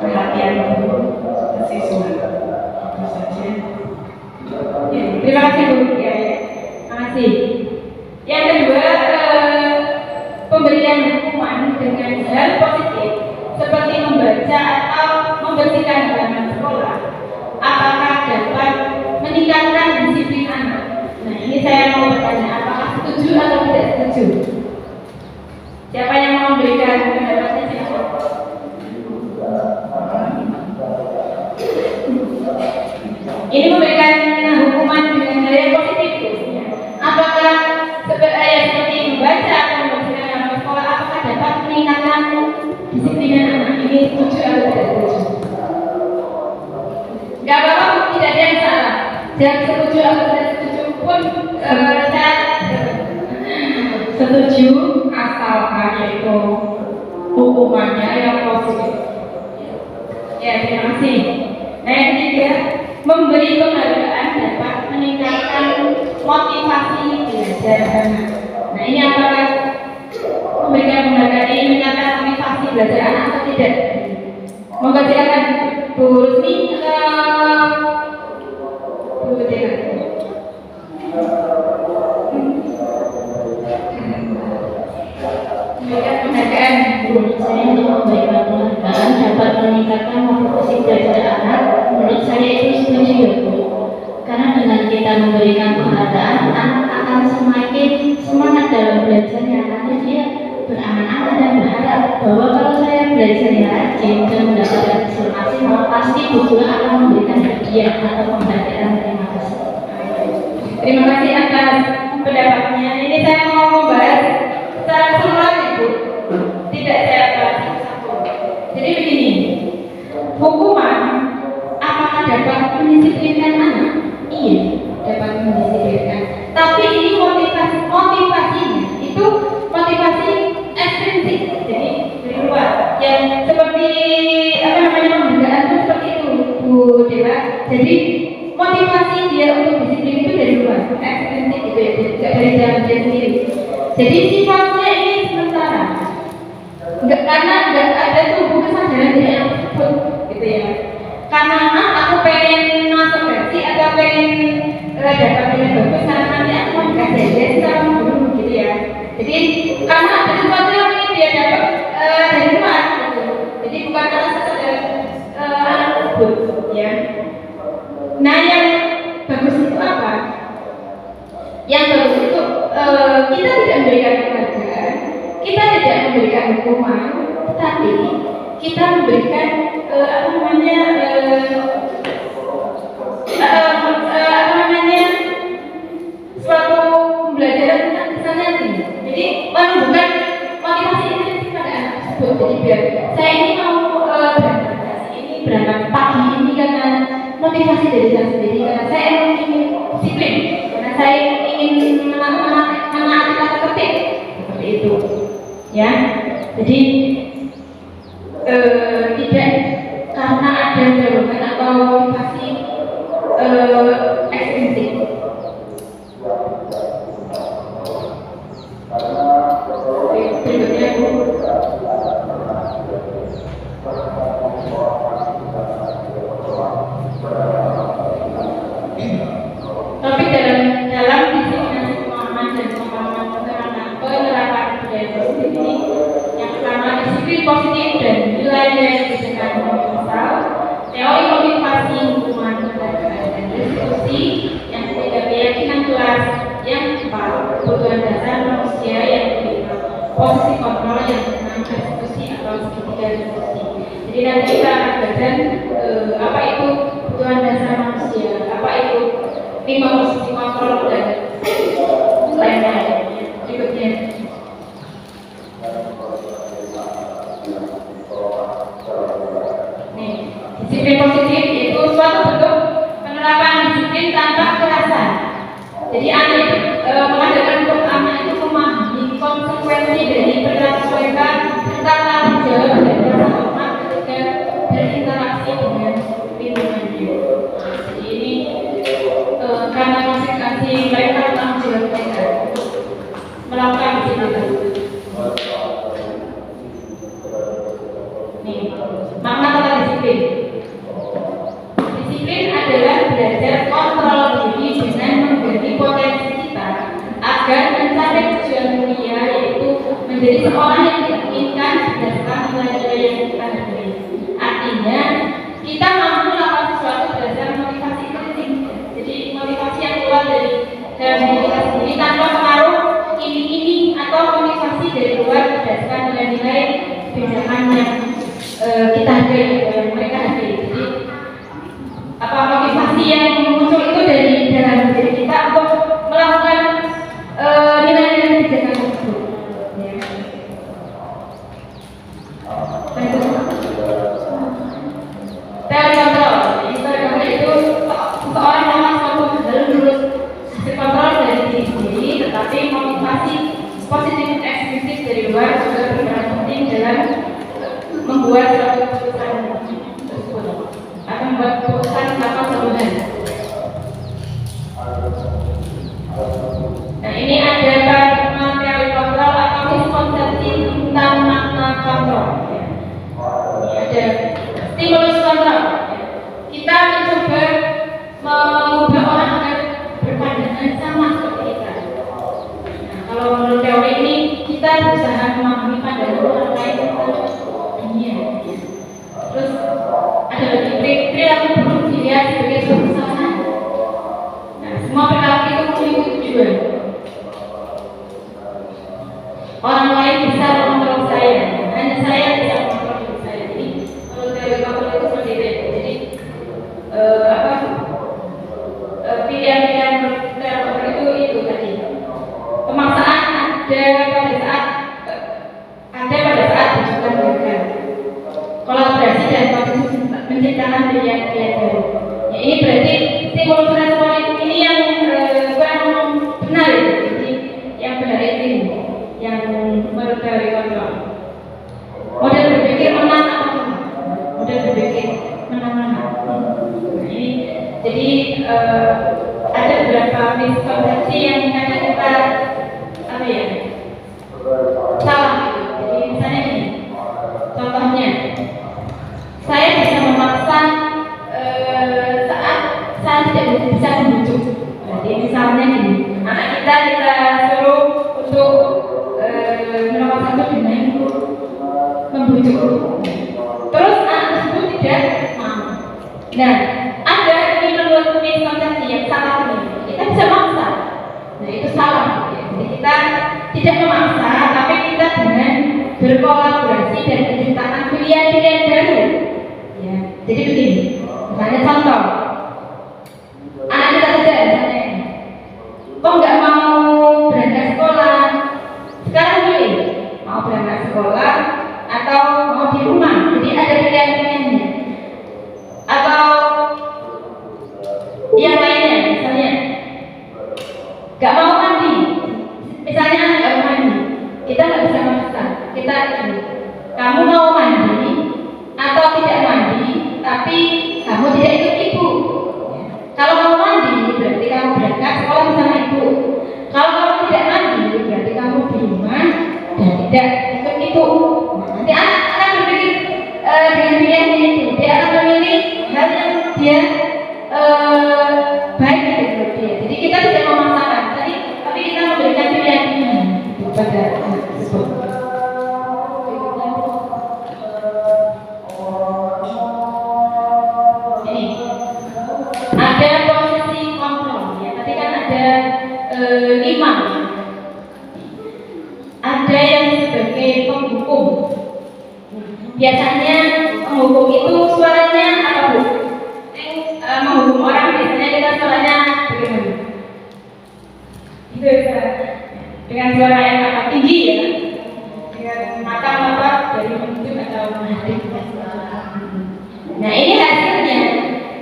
S4: perhatian guru ke siswa. Itu saja. Ya, terima kasih Bu. Ya, terima kasih. Yang kedua, pemberian hukuman dengan hal positif seperti membaca atau membersihkan halaman sekolah, apakah dapat meningkatkan disiplin anak? Nah, ini saya mau bertanya, apakah setuju atau tidak setuju? Siapa yang mau memberikan pendapatnya? Silakan. Ini memberikan hukuman dengan hal yang positif. Apakah seperti membaca atau membersihkan halaman sekolah, apakah dapat meningkatkan disiplin anak? Ini setuju atau tidak setuju? Gak apa-apa, tidak ada yang salah. Jangan setuju atau tidak setuju pun saya setuju asalkan yaitu hukumannya yang positif. Ya, terima kasih. Nah, yang ketiga, memberi penghargaan dapat meningkatkan motivasi belajar anak. Nah, ini apakah memberikan penghargaan ini meningkatkan motivasi belajar anak atau tidak? Monggo silakan Bu Rusmi atau Bu Dina. Memberikan penghargaan.
S3: Saya untuk memberikan penghargaan dapat meningkatkan motivasi belajar anak. Menurut saya itu setuju ya Bu. Karena dengan kita memberikan penghargaan, anak akan semakin semangat dalam belajarnya. Karena dia berangan-angan dan berharap bahwa kalau saya belajarnya rajin dan mendapatkan hasil maksimal, pasti Bu Guru akan memberikan hadiah atau penghargaan. Terima kasih.
S4: Terima kasih atas pendapatnya. Ini saya mau membahas secara keseluruhan Ibu. Tidak saya bahas satu. Jadi begini, hukuman apakah dapat mendisiplinkan anak? Iya, dapat mendisiplinkan. Tapi ini motivasinya itu motivasi ekstrinsik, jadi dari luar. Yang seperti apa namanya penghargaan itu seperti itu Bu Dewa. Jadi motivasi dia untuk disiplin itu dari luar, ekstrinsik itu ya, tidak dari dalam dia sendiri. Jadi sifatnya ini sementara. Karena nggak ada tubuh kesadaran diri yang tersebut, gitu ya. Karena aku pengen masuk versi atau pengen dapat nilai bagus, karena nanti aku mau dikasih aja sama guru, gitu ya. Jadi karena ada sesuatu yang ingin dia dapat dari luar, gitu. Jadi bukan karena sekedar anak tersebut, ya. Nah, yang bagus itu apa? Yang kita tidak memberikan penghargaan, kita tidak memberikan hukuman, tetapi kita memberikan suatu pembelajaran tentang misalnya ini. Jadi menunjukkan motivasi intrinsik pada anak tersebut. Jadi biar saya ini mau berangkat pagi ini karena motivasi dari saya sendiri, karena saya ingin disiplin, karena saya ingin menaati tata tertib seperti itu, ya. Jadi tidak karena ada dorongan atau motivasi ekstrinsik. Berikutnya Bu. Tapi dalam disiplin pemahaman dan penerapan budaya positif ini, yang pertama disiplin positif dan nilai-nilai kebijakan universal, teori motivasi hubungan keluarga dan diskusi, yang ketiga keyakinan kelas, yang keempat kebutuhan dasar manusia, yang kelima posisi kontrol, yang keenam restitusi atau segitiga restitusi. Jadi nanti kita akan belajar apa itu kebutuhan dasar manusia, apa itu 5 posisi kontrol dan lain-lain. Berikutnya. Nih, disiplin positif itu suatu bentuk penerapan disiplin tanpa kekerasan. Jadi anak itu mengadakan untuk anak itu memahami konsekuensi dari perilaku mereka serta tanggung jawab dan rasa hormat ketika berinteraksi dengan lingkungannya. Jadi ini karena konsekuensi mereka tanggung jawab mereka melakukan disiplin tersebut. Nih, makna kata disiplin. Disiplin adalah belajar kontrol diri dengan memberi potensi kita agar mencapai tujuan mulia, yaitu menjadi seorang yang diinginkan berdasarkan nilai-nilai yang kita miliki. Artinya, kita mampu melakukan sesuatu berdasarkan motivasi intrinsik. Jadi motivasi yang keluar dari dalam diri kita sendiri tanpa pengaruh iming-iming atau motivasi dari luar berdasarkan nilai-nilai kebijakan yang kita hargai, yang mereka hargai. Jadi apa motivasi yang muncul itu dari dalam diri kita untuk melakukan nilai-nilai kebijakan tersebut. Ya. Teori kontrol. Teori kontrol itu seseorang yang mampu lulus hasil kontrol dari diri sendiri, tetapi motivasi positif eksklusif dari luar juga berperan penting dalam membuat suatu keputusan tersebut atau membuat keputusan tanpa perubahan. Nah, ini ada paradigma teori kontrol atau miskonsepsi tentang makna kontrol. Ini ada stimulus kontrol. Kita mencoba mengubah orang agar berpandangan sama seperti kita. Nah, kalau menurut teori ini kita berusaha memahami pandangan orang lain tentang dunia. Terus ada lagi perilaku buruk dilihat sebagai suatu kesalahan. Nah, semua perilaku itu memiliki tujuan. Orang lain bisa mengontrol saya, hanya saya bisa mengontrol diri saya. Jadi menurut teori kontrol itu seperti itu. Jadi pilihan-pilihan kontrol itu tadi. Pemaksaan ada pada saat bukan gagal. Kolaborasi dan konsensus menciptakan pilihan-pilihan baru. Ya, ini berarti stimulus respon ini yang kurang benar. Jadi yang benar itu yang menurut teori kontrol. Model berpikir menang atau kalah. Model berpikir menang-menang. Ini jadi ada beberapa miskonsepsi yang kadang kita salah. Jadi misalnya ini, contohnya, saya bisa memaksa saat saya tidak bisa membujuk. Jadi misalnya gini, anak kita suruh untuk melakukan satu dengan membujuk. Terus anak tersebut tidak mau. Nah, ada ini menurut miskonsepsi yang salah ini. Kita bisa maksa. Nah, itu salah. Jadi kita tidak memaksa, tapi kita dengan berkolaborasi dan menciptakan pilihan-pilihan baru. Ya, jadi begini, misalnya contoh, anak kita saja misalnya, kok nggak mau berangkat sekolah? Sekarang pilih, mau berangkat sekolah atau mau di rumah. Jadi ada pilihan-pilihannya. Atau yang lainnya, misalnya nggak mau mandi, misalnya anak nggak mau mandi, kita nggak bisa memaksa. Kita kamu mau mandi atau tidak mandi, tapi kamu tidak ikut ibu. Kalau kamu mandi, berarti kamu berangkat sekolah bersama ibu. Kalau kamu tidak mandi, berarti kamu di rumah dan tidak ikut ibu. Nanti anak akan berpikir dengan pilihan itu, dia akan memilih hal yang dia baik untuk dia. Jadi kita tidak memaksakan, tapi kita memberikan pilihan kepada anak tersebut. Ini ada posisi kontrol ya. Tadi kan ada 5. Ada yang sebagai penghukum. Biasanya penghukum itu suaranya apa bu? Menghukum orang biasanya kita suaranya bagaimana? Itu dengan suara yang agak tinggi ya, dengan mata-mata dari menuntut atau menghadap. Nah ini hasilnya.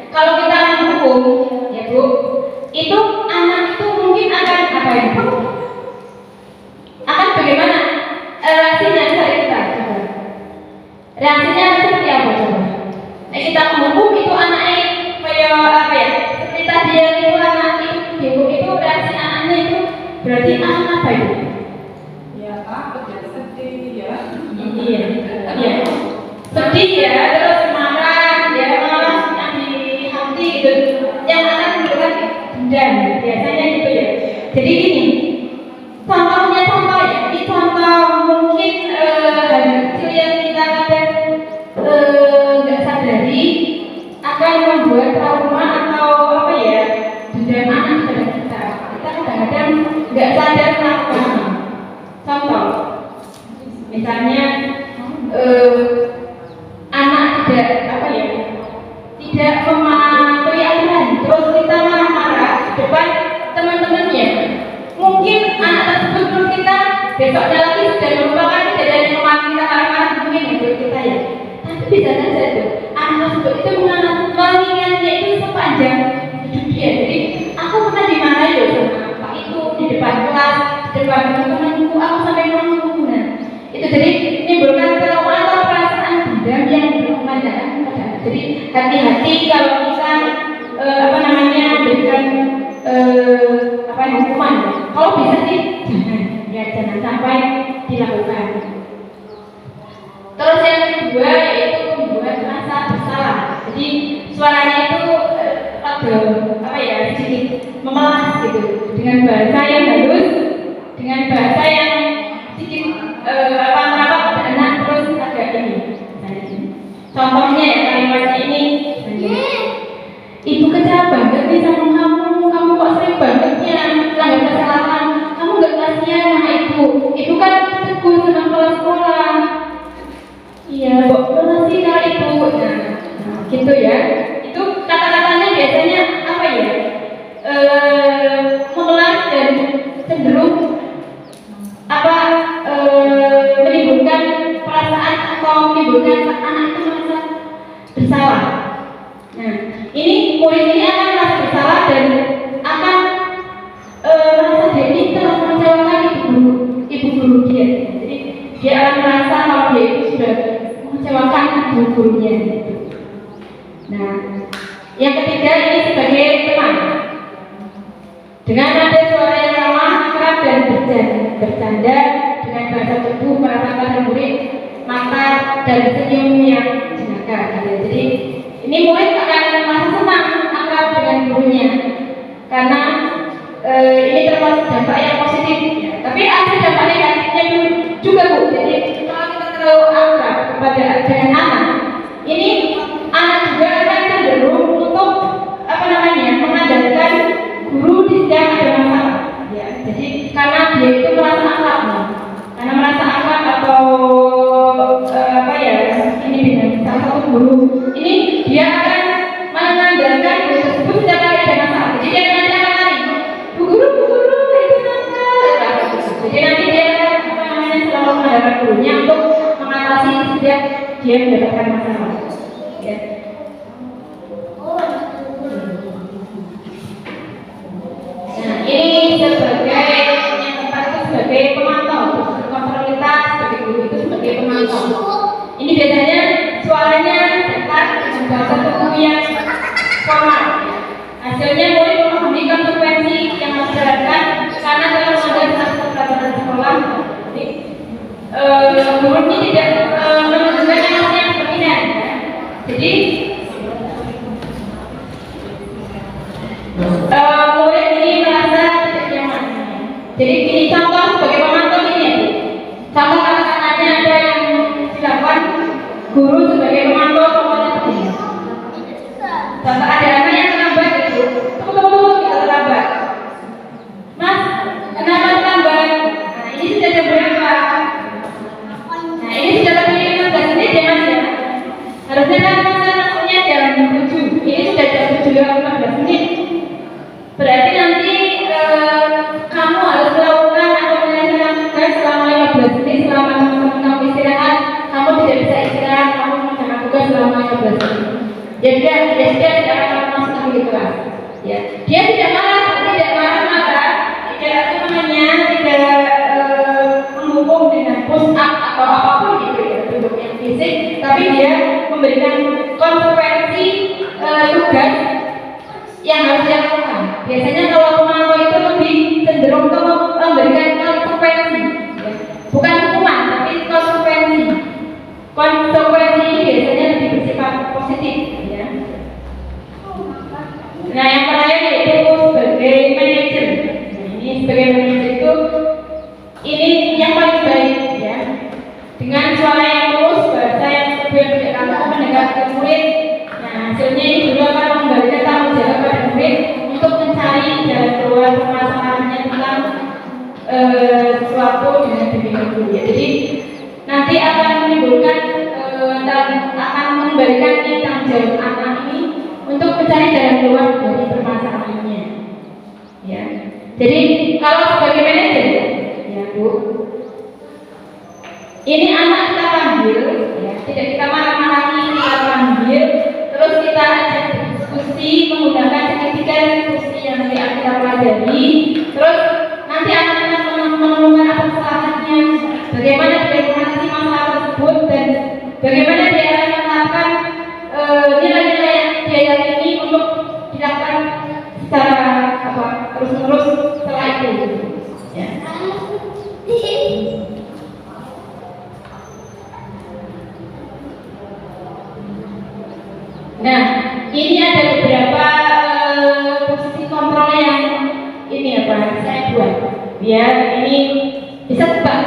S4: Kalau kita menghukum, ya bu, itu anak itu mungkin akan apa ya? Akan bagaimana? Reaksinya dari kita coba. Reaksinya seperti apa coba? Nah, kita menghukum itu anaknya kayak apa ya? Seperti tadi yang itu anak itu reaksi anaknya itu berarti anak apa itu?
S7: Ya takut ya, sedih ya.
S4: Iya. Sedih ya, terus marah, ya yang di hati gitu. Yang akan menunjukkan dendam, biasanya gitu ya. Jadi gini, contoh ya, ini contoh mungkin hal kecil yang kita kadang nggak sadari akan membuat trauma atau apa ya, dendam anak pada kita. Kita kadang-kadang nggak sadar melakukan. Contoh, misalnya anak tidak apa ya, tidak mematuhi aturan, terus kita marah-marah di depan teman-temannya. Mungkin anak tersebut menurut kita besoknya lagi sudah merupakan kejadian yang kemarin kita marah-marah mungkin menurut kita ya. Tapi bisa saja itu anak tersebut itu mengingatnya itu sepanjang hidup dia. Jadi aku pernah dimarahi loh sama Pak itu di depan kelas, di depan teman-temanku, aku sampai ngomong. Nah, itu jadi menimbulkan trauma atau perasaan dendam yang berkepanjangan pada anak. Jadi hati-hati kalau kita memberikan hukuman. Kalau bisa sih jangan sampai dilakukan. Terus yang kedua yaitu membuat rasa bersalah. Jadi suaranya itu sedikit memelas gitu, dengan bahasa yang halus, dengan bahasa yang sedikit merapat pada anak, terus agak ini. Contohnya ya kalimatnya ini. Ibu kecewa banget nih sama kamu kok sering banget ya melanggar kesalahan, kamu gak kasihan sama ibu kan tegur sama kepala sekolah. Iya, boleh sih kalau ibu. Nah, gitu ya. Itu kata-katanya biasanya apa ya? Memelas dan cenderung menimbulkan perasaan atau menimbulkan anak itu merasa bersalah. Nah, ini murid ini akan merasa bersalah dan akan merasa dia ini telah mengecewakan ibu guru dia. Jadi dia akan merasa kalau dia itu sudah mengecewakan ibu gurunya. Nah, yang ketiga ini sebagai teman. Dengan nada suara yang ramah, akrab dan bercanda dengan bahasa tubuh meratakan murid, mata dan senyum yang jenaka. Jadi ini murid akan merasa senang akrab dengan gurunya karena ini termasuk dampak yang positif ya. Tapi ada dampak negatifnya juga bu. Jadi kalau kita terlalu akrab dengan anak, ini anak juga akan cenderung untuk mengandalkan guru di setiap ada masalah ya. Jadi karena dia itu merasa akrab nih, karena merasa akrab atau apa ya, ini dengan salah satu guru ini, dia akan mengandalkan guru tersebut setiap kali ada masalah. Jadi dia nanti akan lari, bu guru itu nanti. Jadi nanti dia akan selalu mengandalkan gurunya untuk mengatasi setiap dia mendapatkan masalah. Ya. Nah, ini sebagai yang tempat itu sebagai pemantau, kontrolitas sebagai guru itu sebagai pemantau. Ini biasanya suaranya dekat dengan bahasa tubuh yang formal. Hasilnya murid memahami konsekuensi yang harus dilakukan karena dalam mengajar satu pelajaran sekolah, guru ini tidak menunjukkan emosi yang berlebihan. Jadi murid ini merasa tidak nyaman. Jadi ini contoh sebagai pemantau ini ya. Contoh kata-katanya ada yang dilakukan guru sebagai pemantau contohnya begini. Contoh ada anak yang terlambat itu, tunggu kita terlambat. Mas, kenapa terlambat? Nah ini sudah jam berapa? Nah ini sudah lebih 15 menit ya mas ya. Harusnya kan mas anaknya jam 7. Ini sudah jam 7:15 menit. Berarti nanti kamu harus melakukan atau menyelesaikan tugas selama 15 menit. Selama teman-teman kamu istirahat, kamu tidak bisa istirahat, kamu mengerjakan tugas selama 15 menit. Jadi dia tidak akan masuk lagi di kelas. Ya, dia tidak marah maka tidak namanya tidak menghukum dengan push up atau apapun gitu ya, bentuk yang fisik, tapi dia memberikan konsekuensi tugas yang harus dilakukan. Biasanya kalau pemantau itu lebih cenderung ke memberikan konsekuensi, ya. Bukan hukuman, tapi konsekuensi. Konsekuensi ini biasanya lebih bersifat positif, ya. Nah, yang terakhir yaitu sebagai manajer. Nah, ini sebagai manajer itu ini yang paling baik, ya. Dengan suara yang lurus, bahasa yang tidak kaku mendekatkan murid. Nah, hasilnya ini juga akan memberikan tanggung jawab pada murid untuk mencari jalan keluar permasalahannya tentang sesuatu dengan demikian dulu ya. Jadi nanti akan menimbulkan akan memberikan tanggung jawab anak ini untuk mencari jalan keluar dari permasalahannya. Ya. Jadi kalau sebagai manajer, ya Bu, ini anak kita panggil, ya, tidak kita marah-marahi, kita panggil. Terus kita ajak diskusi menggunakan tiga diskusi yang nanti akan kita pelajari. Terus nanti akan menemukan apa kesalahannya, bagaimana dia mengatasi masalah tersebut, dan bagaimana dia akan menerapkan nilai-nilai yang dia yakini untuk dilakukan secara terus-menerus setelah itu. Ya. Nah, ini ada beberapa posisi kontrol yang ini saya buat biar ini bisa tebak.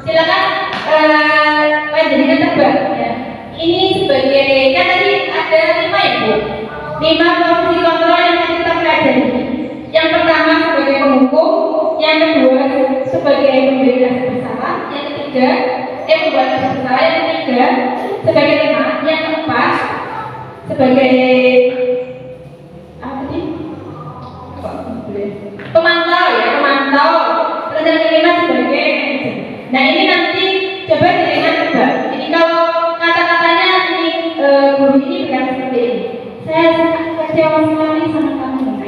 S4: Silakan jadikan tebak ya. Ini sebagai kan tadi ada 5 ya Bu. 5 posisi kontrol yang kita pelajari. Yang pertama sebagai penghukum, yang kedua sebagai pemberi rasa bersalah, yang ketiga membuat rasa bersalah, yang ketiga sebagai teman, yang keempat sebagai apa tadi? Pemantau ya, pemantau. Terus yang kelima sebagai manajer. Nah ini nanti coba dengan tebak. Ini kalau kata-katanya ini guru ini berkata seperti ini. Saya sangat kecewa sekali sama kamu. Nah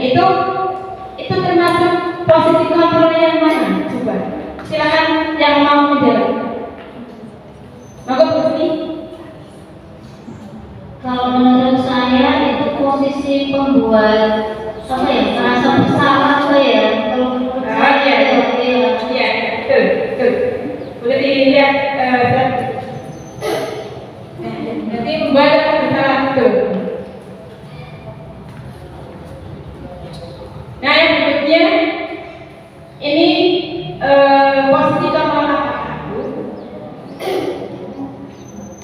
S4: itu termasuk posisi kontrol yang mana? Coba silakan yang mau menjawab. Maka posisi.
S3: Kalau menurut saya itu posisi pembuat apa ya, merasa bersalah apa ya, kalau menurut saya
S4: ya, betul. Boleh dilihat nanti membuat rasa bersalah betul. Nah yang berikutnya ini posisi kontrol apa?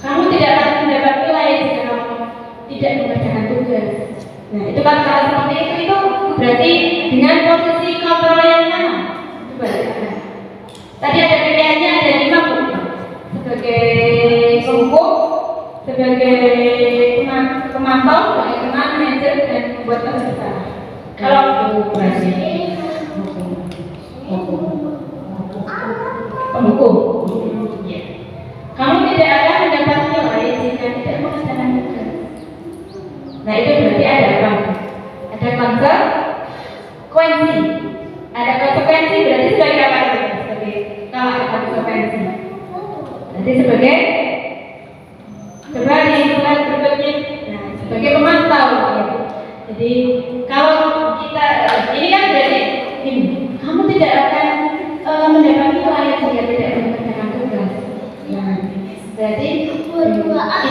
S4: Kamu tidak akan mendapat nilai jika kamu tidak mengerjakan tugas. Nah itu kan kalau seperti penghukum. Ya. Kamu tidak akan mendapat nilai jika tidak mengerjakan tugas. Nah itu berarti ada apa? Ada konsekuensi. Ada konsekuensi berarti sebagai apa? Sebagai kalau ada konsekuensi. Berarti sebagai coba di slide berikutnya. Nah, sebagai pemantau. Ya. Jadi kalau kita ini kan berarti ini, kamu tidak akan mendapat nilai jika tidak mengerjakan tugas. Nah, berarti itu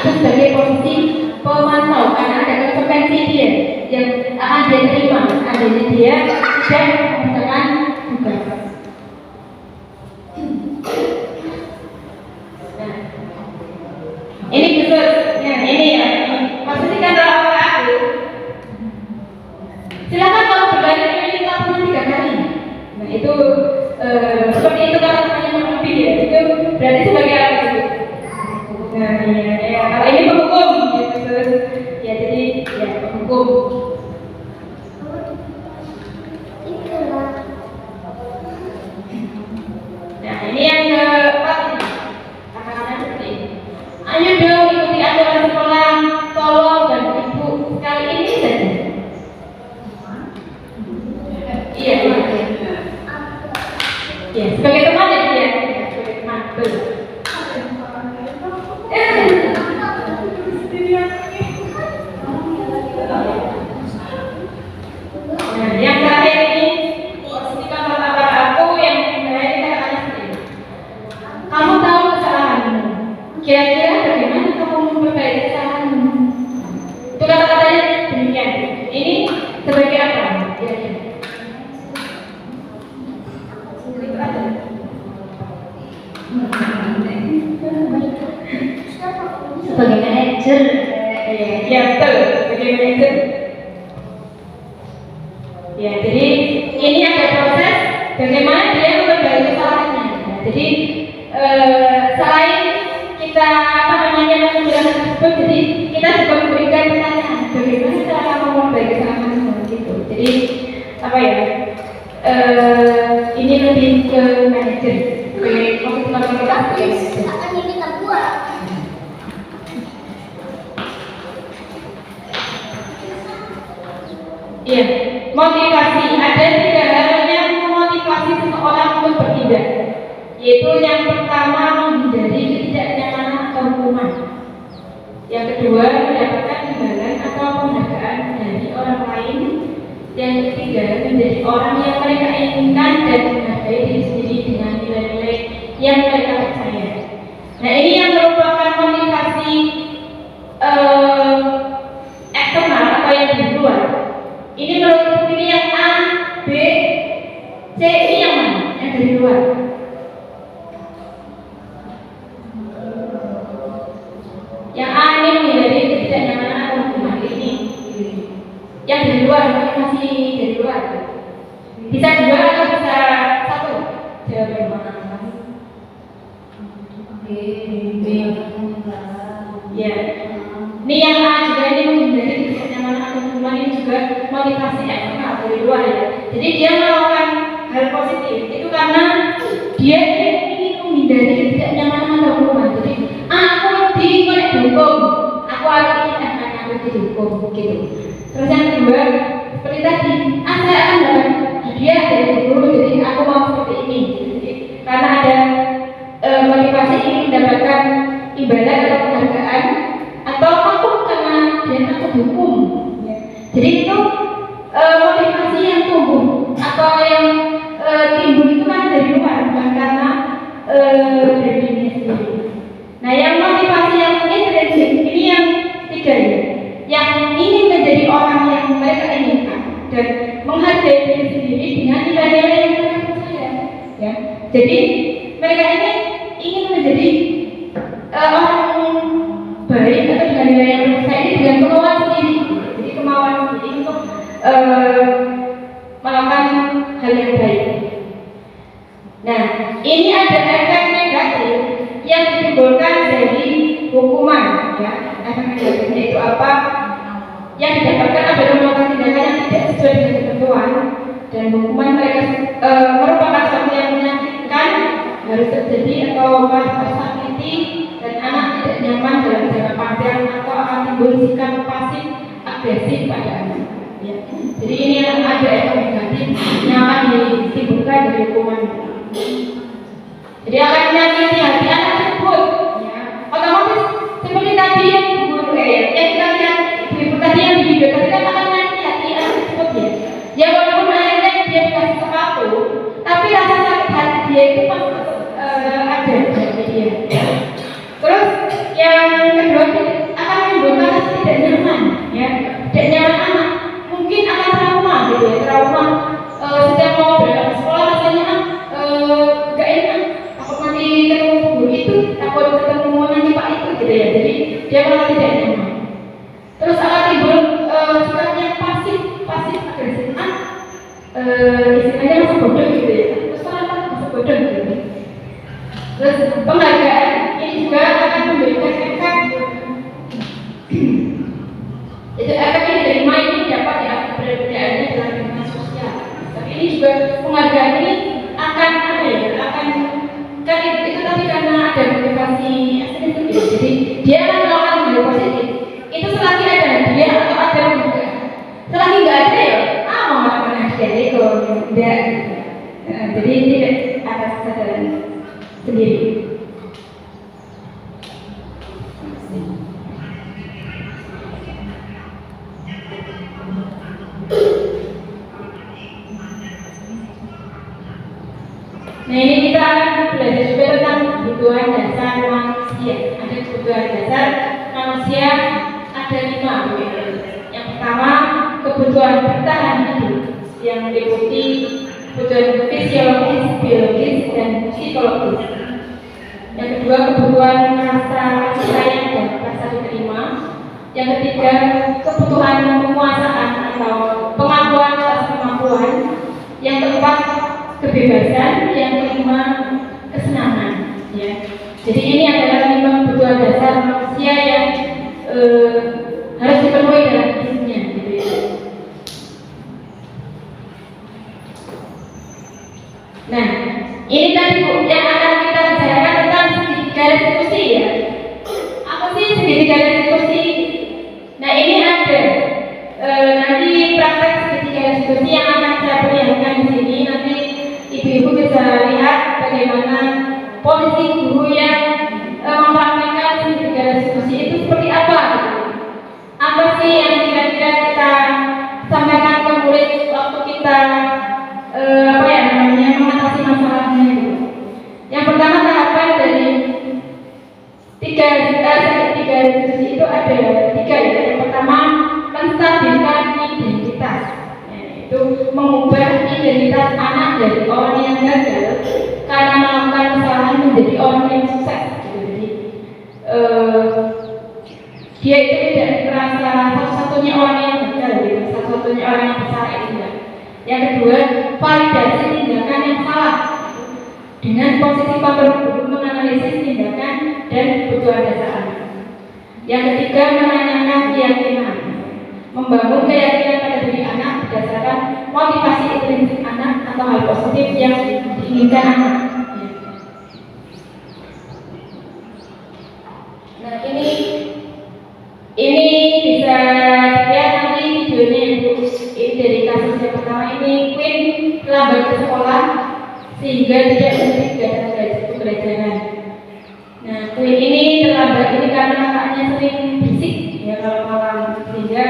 S4: sebagai posisi pemantau karena ada konsekuensi dia yang akan dia terima adanya dia tidak mengerjakan tugas. Nah, ini khusus, ya, ini ya. Maksudnya kata apa aku? Silakan kalau berbalik ini lakukan 3 kali. Nah itu seperti itu kalau temannya lebih ya. Itu berarti sebagai apa itu? Nah ya, kalau ini penghukum gitu. Ya jadi ya penghukum. Nah ini yang keempat ini. Kata-kata seperti ini. Ayo dong ikuti aturan sekolah, tolong dan ibu kali ini saja. Iya, ya, sebagai teman ya dia, sebagai teman, betul. Nah, yang terakhir ini, posisikan kata-kata aku yang saya katakan seperti ini. Kamu tahu kesalahanmu, kira-kira bagaimana kamu memperbaiki kesalahanmu? Itu kata-katanya demikian. Ini sebagai apa? Kira-kira?
S3: Sebagai manajer.
S4: Ya betul, sebagai manajer. Ya jadi ini ada proses bagaimana dia memperbaiki kesalahannya. Nah, jadi selain kita apa namanya menjelaskan tersebut, jadi kita juga memberikan pertanyaan bagaimana cara kamu memperbaiki kesalahanmu gitu. Jadi apa ya? Ini lebih ke manajer. Maksud kita iya, motivasi. Ada 3 hal yang memotivasi seseorang untuk bertindak. Yaitu yang pertama menghindari ketidaknyamanan atau hukuman. Yang kedua mendapatkan imbalan atau penghargaan dari orang lain. Yang ketiga menjadi orang yang mereka inginkan dan menghargai diri sendiri dengan nilai-nilai yang mereka percaya. Nah ini yang merupakan motivasi eksternal atau yang di luar. Ini menurut ini yang A, B, C, ini yang mana? Yang dari luar. Yang A ini menghindari ketidaknyamanan atau hukuman ini. Yang dari luar, motivasi dari luar. Bisa 2 atau bisa 1? Jawabannya mana? Ya. Ini yang A juga ini menghindari ketidaknyamanan atau hukuman ini juga motivasi eksternal dari luar ya. Jadi dia melakukan hal positif itu karena dia ingin menghindari ketidaknyamanan atau hukuman. Jadi aku dihukum, aku ingin aku dihukum gitu. Terus yang kedua seperti tadi, saya akan dapat hadiah dari guru, jadi aku mau seperti ini. Jadi, karena ada motivasi ingin mendapatkan imbalan atau penghargaan, atau takut karena dia takut hukum. Ya. Jadi itu motivasi yang tumbuh atau yang timbul itu kan dari luar, bukan karena dari dirinya sendiri. Nah, yang motivasi yang intrinsik ini yang 3 ya, yang ingin menjadi orang yang mereka inginkan dan menghargai diri sendiri dengan nilai-nilai yang mereka percaya. Ya, jadi mereka ini ingin menjadi orang baik atau dengan nilai yang percaya ini dengan kemauan sendiri. Jadi kemauan sendiri untuk melakukan hal yang baik. Nah, ini ada efek negatif yang ditimbulkan dari hukuman, ya. Efek negatifnya itu apa? Yang didapatkan adalah melakukan tindakan yang tidak sesuai dengan ketentuan dan hukuman mereka merupakan sesuatu yang menyakitkan, harus terjadi agresif pada anak. Ya. Jadi ini yang ada efek negatif yang akan ditimbulkan dari hukuman. Jadi akan menyakiti hati anak tersebut. Ya. Otomatis seperti tadi yang guru yang kita lihat ibu tadi yang di video tadi kan akan menyakiti hati anak tersebut ya. Ya walaupun akhirnya dia dikasih sepatu, tapi rasa sakit hati dia itu pasti ada di dia. Terus yang kedua akan menimbulkan rasa tidak nyaman, ya, tidak nyaman anak. Mungkin akan trauma gitu ya, trauma setiap mau berangkat ke sekolah rasanya gak enak, takut nanti ketemu guru itu, takut ketemu nanti pak itu gitu ya. Jadi dia merasa tidak nyaman. Terus akan timbul sifatnya pasif agresif, istilahnya masa bodoh gitu ya. Terus kan masa bodoh gitu. Terus penghargaan ini juga akan memberikan efek itu efek yang diterima ini dapat ya perbedaannya dalam lingkungan sosial. Tapi ini juga penghargaan ini akan akan kan itu tadi karena ada motivasi ekstrim itu ya. Jadi dia akan melakukan hal positif. Itu selagi ada hadiah atau ada penghargaan. Selagi nggak ada ya, mau melakukan hadiah itu tidak. Jadi tidak ada kesadaran sendiri. Nah ini kita akan belajar juga tentang kebutuhan dasar manusia. Ada kebutuhan dasar manusia ada 5. Yang pertama kebutuhan bertahan hidup yang meliputi kebutuhan fisiologis, biologis, dan psikologis. Yang kedua kebutuhan rasa kasih sayang dan rasa diterima. Yang ketiga kebutuhan penguasaan atau pengakuan atas kemampuan. Yang keempat kebebasan, yang kelima kesenangan. Ya. Jadi ini adalah 5 kebutuhan dasar manusia yang harus dipenuhi dalam hidupnya. Gitu ya. Nah, ini tadi Bu yang akan kita bicarakan tentang segitiga restitusi ya. Apa sih segitiga restitusi? Nah ini ada nanti praktek segitiga restitusi yang akan saya perlihatkan di sini. Nanti ibu-ibu bisa lihat bagaimana posisi guru yang mempraktekkan segitiga restitusi itu seperti apa. Gitu. Apa sih yang kira-kira kita sampaikan ke murid waktu kita mengatasi masalahnya gitu. Yang pertama tahapan dari tiga restitusi itu ada 3 ya. Yang pertama menstabilkan identitas, yaitu mengubah identitas anak dari orang yang gagal karena melakukan kesalahan menjadi orang yang sukses. Jadi dia itu tidak merasa satu-satunya orang yang gagal, gitu. Satu-satunya orang yang besar itu ya. Yang kedua, validasi tindakan yang salah dengan posisi faktor guru menganalisis tindakan dan kebutuhan dasar anak. Yang ketiga, menanyakan keyakinan, membangun keyakinan pada diri anak berdasarkan motivasi intrinsik anak atau hal positif yang diinginkan anak. Nah ini bisa dilihat nanti videonya Ibu. Ini dari kasus yang pertama ini Queen lambat ke sekolah sehingga tidak mengikuti pembelajaran. Nah Queen ini terlambat ini karena kakaknya sering berisik ya kalau malam, sehingga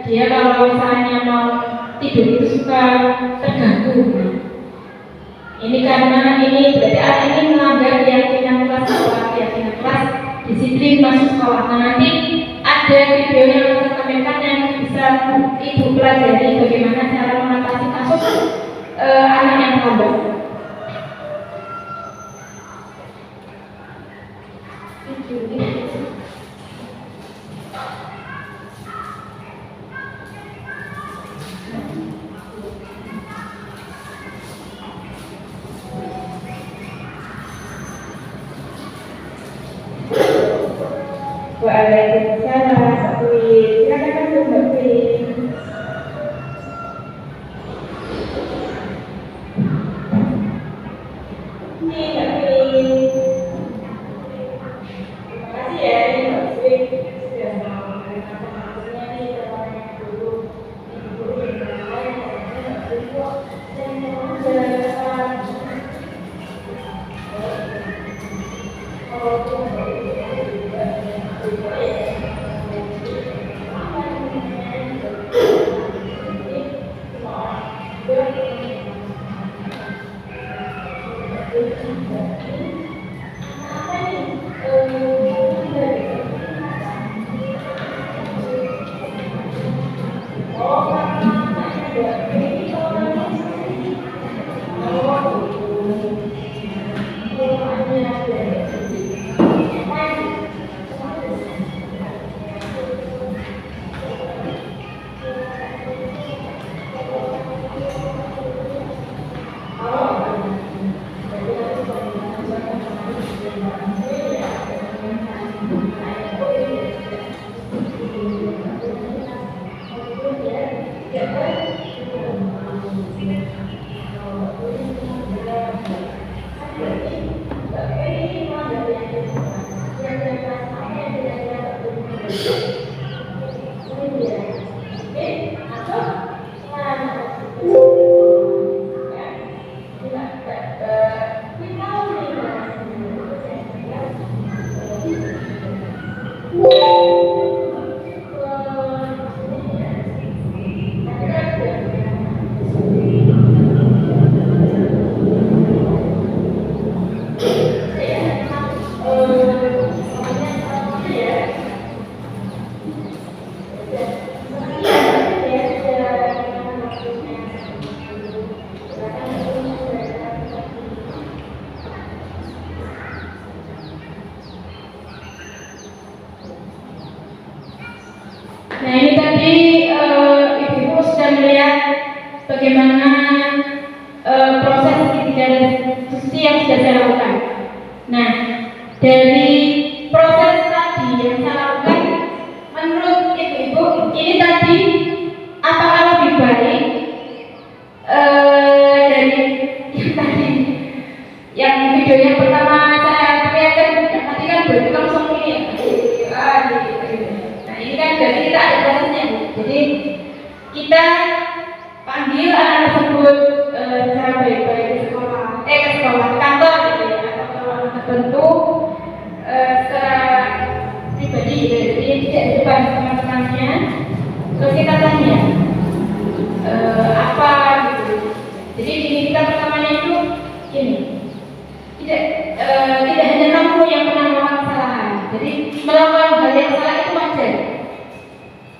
S4: dia kalau misalnya mau tidur itu suka terganggu. Nah, ini karena ini berarti ini melanggar keyakinan kelas sekolah, keyakinan kelas disiplin masuk sekolah. Nah nanti ada video yang saya sampaikan yang bisa ibu pelajari bagaimana cara mengatasi kasus anak yang lambat. Waalaikumsalam, Mbak Queen. Silakan Mbak Queen. Ini Mbak Queen. Terima kasih ya Mbak Queen sudah mau mengenalkan maksudnya nih. Nah ini tadi Ibu sudah melihat bagaimana proses identifikasi yang sudah saya lakukan. Nah dari proses tadi yang saya lakukan, menurut Ibu ini tadi apakah lebih baik dari yang tadi, yang video yang pertama saya perlihatkan, yang tadi kan berarti langsung ini nah ini kan berarti kita ada prosesnya. Jadi kita panggil anak tersebut secara baik-baik ke sekolah, kantor gitu ya, atau ke ruangan tertentu secara pribadi gitu. Jadi tidak di depan teman-temannya, terus kita tanya apa gitu. Jadi gini, kita pertamanya itu gini, tidak hanya kamu yang pernah melakukan kesalahan. Jadi melakukan hal yang salah itu wajar,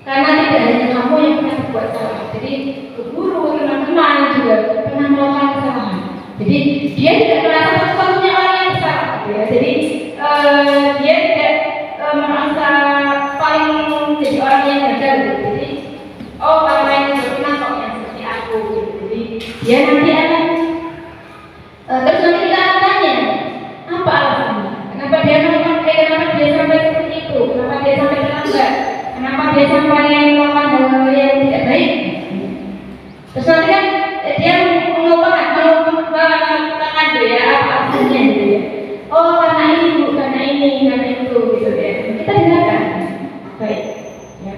S4: karena tidak hanya kamu yang pernah berbuat salah. Jadi guru, teman-teman juga pernah melakukan kesalahan. Jadi dia tidak merasa satu-satunya orang yang bersalah. Ya. Jadi dia tidak merasa paling jadi orang yang gagal. Jadi orang lain juga pernah kok yang seperti aku. Jadi dia nanti akan terus nanti kita akan tanya apa alasannya, kenapa dia sampai seperti itu, kenapa dia sampai terlambat, kenapa dia sampai melakukan hal-hal yang tidak baik. Terus nanti kan dia mengungkapkan ya apa alasannya gitu ya. Oh karena ini bu, karena ini, karena itu gitu ya. Kita dengarkan baik ya.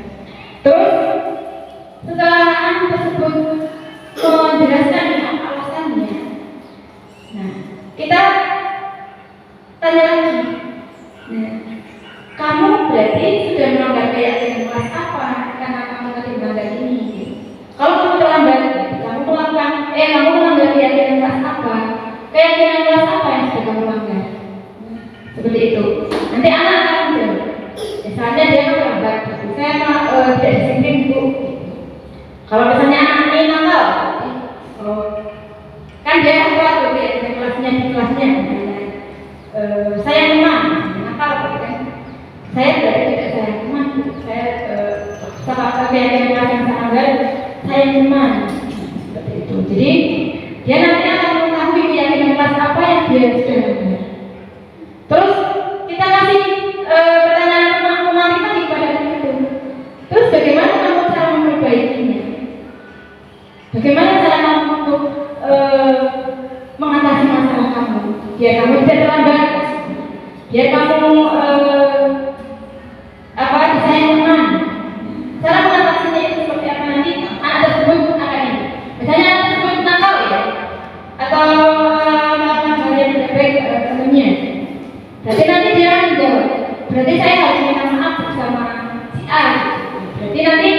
S4: Terus setelah anak tersebut menjelaskan apa alasannya, nah kita tanya lagi. Nah, kamu berarti sudah melanggar keyakinan kelas apa karena kamu tadi melanggar ini? Kalau kamu terlambat, kamu melanggar keyakinan kelas apa? Keyakinan kelas apa yang sudah kamu langgar? Seperti itu. Nanti anak akan menjawab. Misalnya dia terlambat, saya tidak disiplin bu. Kalau misalnya anak ini nakal, kan dia keluar tuh di kelasnya. Saya memang nakal kan. Saya tidak saya teman, saya sama keyakinan kelas yang saya langgar, saya teman. Seperti itu. Jadi dia nanti akan mengetahui keyakinan kelas apa yang dia sudah langgar. Terus kita kasih pertanyaan pemahaman tadi kepada anak itu. Terus bagaimana kamu cara memperbaikinya? Bagaimana cara kamu untuk mengatasi masalah kamu? Biar kamu tidak terlambat, biar kamu disayang teman. Cara mengatasinya itu seperti apa nanti? Anak tersebut akan ini. Misalnya anak tersebut nakal ya, atau melakukan hal yang tidak baik temannya. Berarti nanti dia akan menjawab. Berarti saya harus minta maaf sama si A. Berarti nanti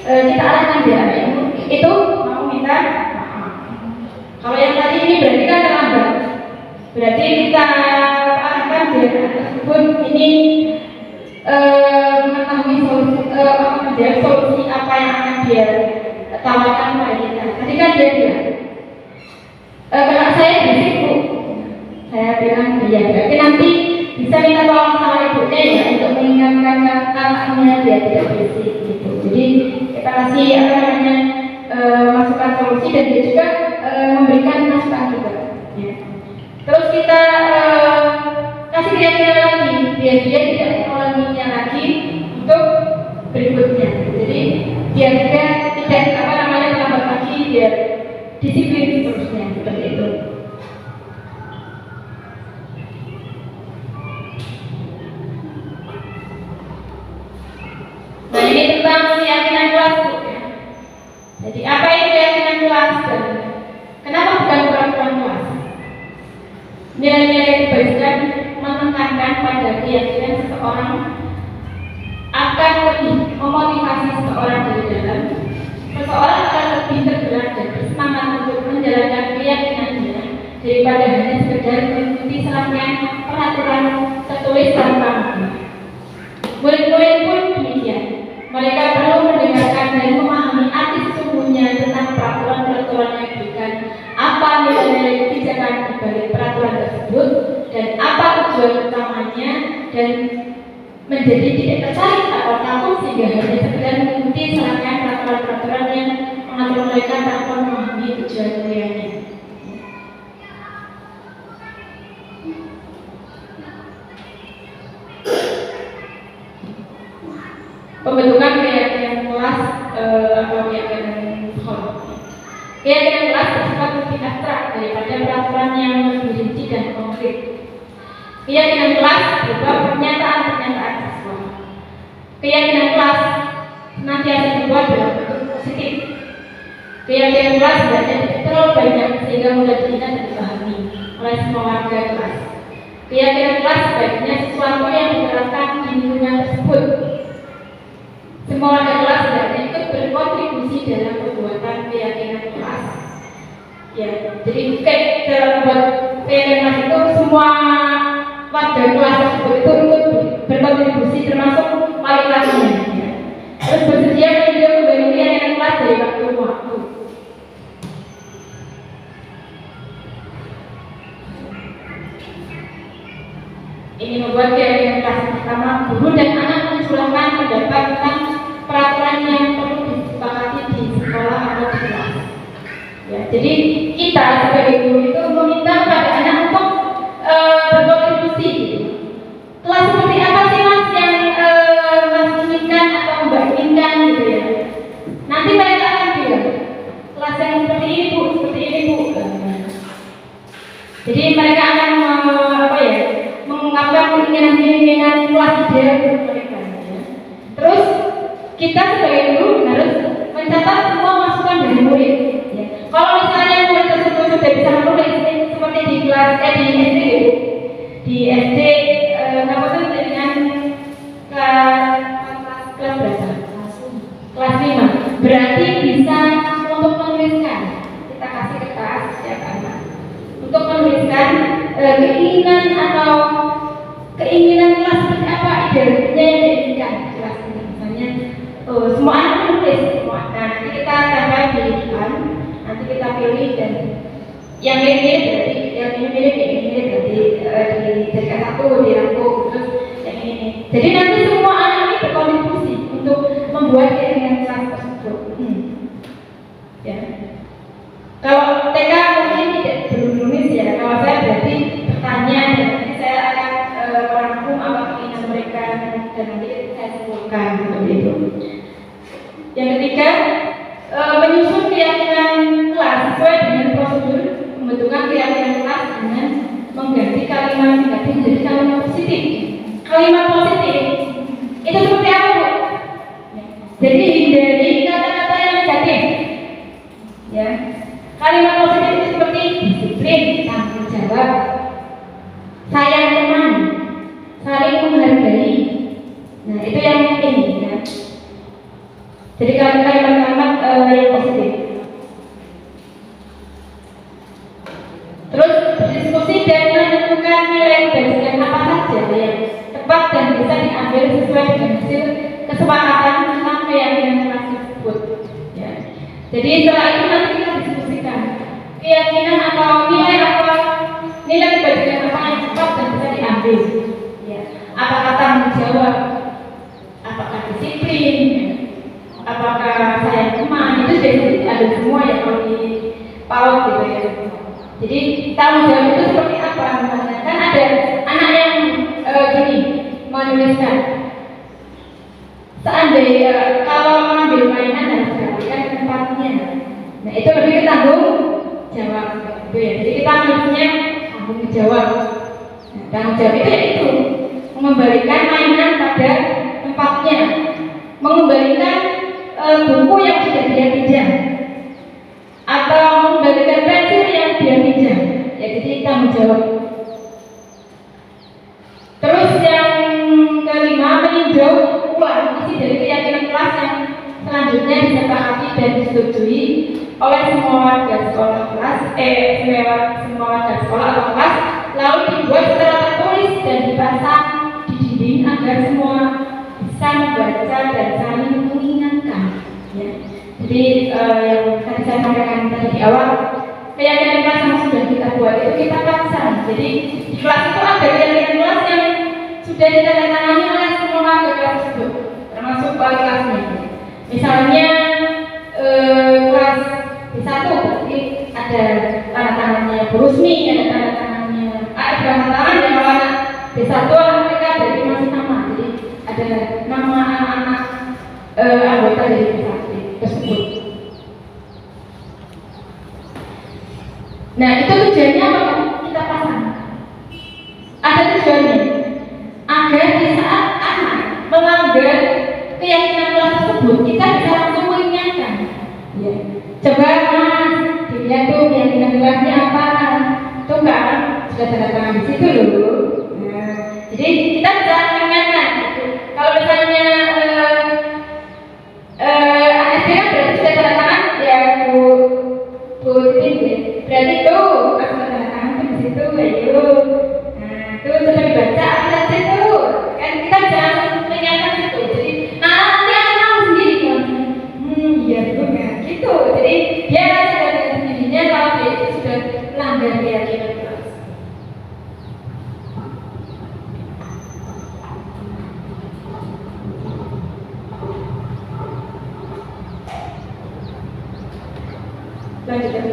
S4: kita arahkan dia itu mau minta maaf. Kalau yang tadi ini berarti kan terlambat. Berarti Jadi kita arahkan biar anak tersebut ini mengetahui solusi apa yang akan dia tawarkan pada kita. Tadi kan dia bilang, kalau saya berisik Bu, saya bilang iya, berarti nanti bisa minta tolong sama ibunya ya untuk mengingatkan anaknya dia tidak berisik gitu. Jadi kita kasih masukan solusi dan dia juga memberikan masukan juga. Ya. Terus kita kasih keyakinan lagi biar dia tidak mengulanginya lagi untuk berikutnya. Jadi biar dia tidak terlambat lagi, biar disiplin terusnya seperti itu. Nah ini tentang keyakinan kelas. Jadi apa itu keyakinan kelas dan kenapa bukan peraturan kelas? Nilai-nilai kebaikan menekankan pada keyakinan seseorang akan lebih memotivasi seseorang dari dalam. Seseorang akan lebih tergerak dan bersemangat untuk menjalankan keyakinannya daripada hanya sekedar mengikuti serangkaian peraturan tertulis tanpa makna. Murid-murid pun demikian. Mereka perlu mendengarkan dan memahami arti sesungguhnya tentang peraturan-peraturan yang diberikan, apa nilai-nilai kebijakan di balik peraturan tersebut, dan apa tujuan utamanya, dan menjadi tidak tertarik atau takut sehingga hanya sekedar mengikuti serangkaian peraturan-peraturan yang mengatur mereka tanpa memahami tujuan mulianya. Pembentukan keyakinan kelas atau keyakinan kelompok. Keyakinan kelas bersifat lebih abstrak daripada peraturan yang lebih rinci dan konkret. Keyakinan kelas berupa pernyataan-pernyataan siswa. Keyakinan kelas senantiasa dibuat dalam bentuk positif. Keyakinan kelas tidak terlalu banyak sehingga mudah diingat dan dipahami oleh semua warga kelas. Keyakinan kelas sebaiknya sesuatu yang diterapkan di lingkungan tersebut. Semua warga kelas hendaknya ikut berkontribusi dalam pembuatan keyakinan kelas. Ya, jadi dalam membuat keyakinan kelas itu semua warga kelas tersebut itu ikut berkontribusi termasuk wali kelasnya. Ya. Terus bersedia meninjau kembali keyakinan kelas dari waktu ke waktu. Ini membuat keyakinan kelas pertama, guru dan anak mengusulkan pendapat tentang peraturan yang perlu disepakati di sekolah atau di kelas. Ya, jadi kita sebagai guru itu meminta kepada anak untuk berkontribusi. Kelas seperti apa sih Mas yang Mas inginkan atau Mbak inginkan gitu ya? Nanti mereka akan bilang kelas yang seperti ini Bu, seperti ini Bu. Jadi mereka akan mengungkapkan keinginan-keinginan kelas ideal untuk mereka. Ya. Terus kita sebagai guru harus mencatat semua masukan dari murid. Ya. Kalau misalnya murid tersebut sudah bisa menulis seperti di kelas di SD dengan kelas berapa? Kelas 5. Berarti bisa untuk menuliskan. Kita kasih kertas setiap anak untuk menuliskan keinginan atau keinginan kelas seperti apa idealnya yang diinginkan kelas ini. Misalnya semua anak menulis semua. Nah, nanti kita tambah pilihan, nanti kita pilih dan yang mirip berarti yang mirip berarti dijadikan satu dirangkum terus yang ini. Jadi nanti semua anak ini berkontribusi untuk membuat keinginan kelas tersebut. Ya. Kalau TK mungkin belum nulis ya. Kalau saya berarti bertanya dan nanti saya akan merangkum apa keinginan mereka dan nanti saya simpulkan seperti itu. Yang ketiga, menyusun keyakinan kelas sesuai dengan prosedur pembentukan keyakinan kelas dengan mengganti kalimat negatif menjadi kalimat positif. Kalimat positif itu seperti apa Bu? Jadi hindari kata-kata yang negatif. Ya. Kalimat positif itu seperti disiplin, tanggung jawab, sayang teman, saling menghargai. Nah itu yang ini ya. Jadi kalimat-kalimat yang positif. Terus berdiskusi dan menentukan diambil sesuai dengan hasil kesepakatan tentang keyakinan kelas tersebut. Ya. Jadi setelah itu nanti kita diskusikan keyakinan atau nilai kebajikan apa yang cepat dan bisa diambil. Ya. Apakah tanggung jawab, apakah disiplin, apakah sayang teman, itu jadi ada semua ya kalau di PAUD gitu ya. Jadi tanggung jawab itu seperti apa? Kan ada anak yang gini menuliskan, seandainya kalau mengambil mainan harus diberikan tempatnya. Nah itu lebih ke tanggung jawab gitu ya. Jadi kita nulisnya tanggung jawab. Nah, tanggung jawab itu yaitu mengembalikan mainan pada tempatnya, mengembalikan buku yang sudah dia pinjam, atau mengembalikan pensil yang dia pinjam. Ya, jadi tanggung jawab. Terus yang kelima, meninjau ulang isi dari keyakinan kelas yang selanjutnya disepakati dan disetujui oleh semua warga sekolah kelas, semua warga sekolah atau kelas, lalu dibuat secara tertulis dan dipasang di dinding agar semua bisa membaca dan saling mengingatkan. Ya. Jadi yang tadi saya sampaikan tadi di awal, keyakinan kelas yang sudah kita buat itu kita pasang. Jadi di kelas itu ada keyakinan kelas yang sudah ditandatangani oleh semua warga kelas tersebut, termasuk wali kelasnya. Misalnya kelas B1 berarti ada tanda tangannya Bu Rusmi, ada tanda tangannya tanda tangan yang kalau anak B1 anak mereka berarti masih nama. Jadi ada nama anak-anak anggota dari B1 tersebut. Nah itu tujuannya apa? Kita pasang. Ada tujuannya agar di saat anak melanggar keyakinan kelas tersebut kita bisa langsung mengingatkan. Ya. Coba mas, dilihat tuh keyakinan kelasnya apa? Tuh kan sudah tanda tangan di situ loh. Nah, jadi kita bisa mengingatkan. Kalau misalnya ASD kan berarti sudah tanda tangan ya Bu Titin, berarti tuh pas sudah tanda tangan tuh di situ, ayo. Nah, tuh sudah dibaca apa situ? Kan kita bisa mengingatkan itu. Jadi, nanti akan tahu sendiri kan. Iya tuh kan, gitu. Jadi dia akan sadar dengan sendirinya kalau dia itu sudah melanggar keyakinan kelas. Lanjut.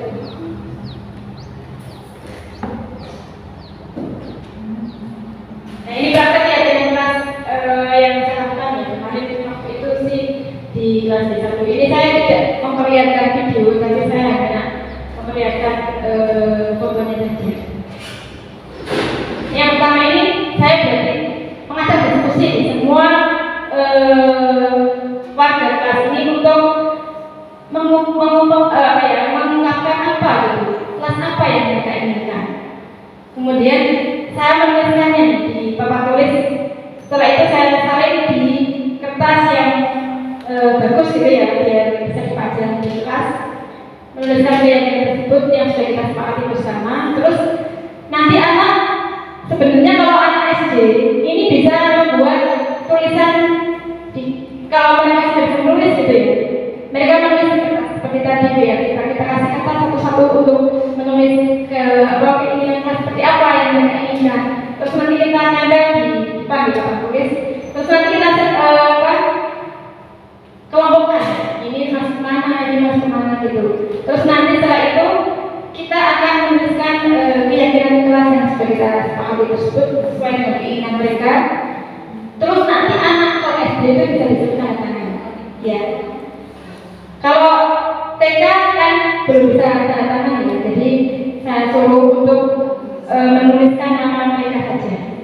S4: Nah ini praktek ya dengan kelas yang saya lakukan ya kemarin waktu itu sih di kelas D1 ini saya tidak memperlihatkan video tapi saya hanya memperlihatkan fotonya saja. Yang pertama ini saya berarti mengajak diskusi semua warga kelas ini untuk mengungkapkan apa gitu, kelas apa yang mereka inginkan. Kemudian saya menuliskannya di papan tulis. Setelah itu saya salin di kertas yang bagus gitu ya, biar bisa dipajang di kelas. Menuliskan keyakinan tersebut yang sudah kita sepakati bersama. Terus nanti anak, sebenarnya kalau anak SD ini bisa membuat tulisan kalau mereka sudah bisa menulis gitu ya. Mereka menulis seperti tadi ya, kita kasih kata satu-satu untuk menulis keinginan seperti apa yang mereka inginkan. Terus nanti kita nempel di depan di papan tulis. Terus nanti kita kelompokkan. Ini masuk mana, ini masuk mana gitu. Terus nanti setelah itu kita akan menuliskan keyakinan kelas yang sudah kita sepakati tersebut sesuai dengan keinginan mereka. Terus nanti anak atau SD itu bisa disebut tanda tangan. Ya. Kalau TK kan belum bisa tanda tangan ya, jadi saya suruh untuk menuliskan nama mereka saja.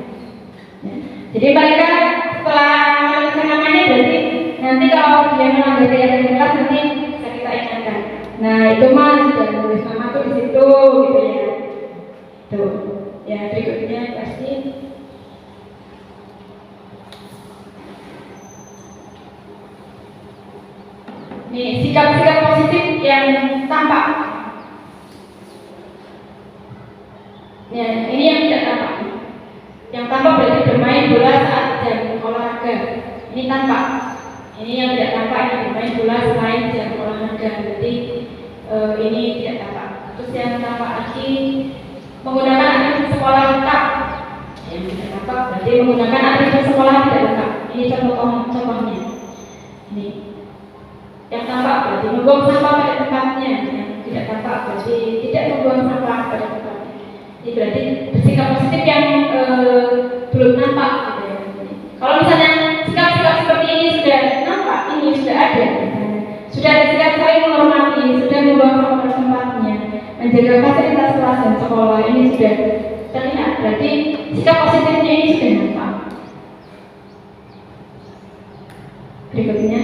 S4: Ya. Jadi mereka setelah menuliskan namanya berarti nanti kalau dia melanggar keyakinan kelas nanti bisa kita ingatkan. Nah itu mas sudah menulis nama tuh di situ gitu ya. Tuh ya berikutnya pasti. Nih, sikap-sikap positif yang tampak. Ya, ini yang tidak tampak. Yang tampak berarti bermain bola saat jam olahraga olahraga. Ini tampak. Ini yang tidak tampak, ini bermain bola selain jam olahraga. Jadi ini tidak tampak. Terus yang tampak lagi menggunakan atribut sekolah lengkap. Yang tidak tampak berarti menggunakan atribut sekolah tidak lengkap. Ini contohnya. Ini yang tampak berarti membuang sampah pada tempatnya. Yang tidak tampak berarti tidak membuang sampah pada tempatnya. Ini berarti bersikap positif yang belum nampak gitu ya. Kalau misalnya sikap-sikap seperti ini sudah nampak, ini sudah ada, sudah ada sikap saling menghormati, sudah membuang sampah pada tempatnya, menjaga fasilitas kelas dan sekolah, ini sudah terlihat. Berarti sikap positifnya ini sudah nampak. Berikutnya,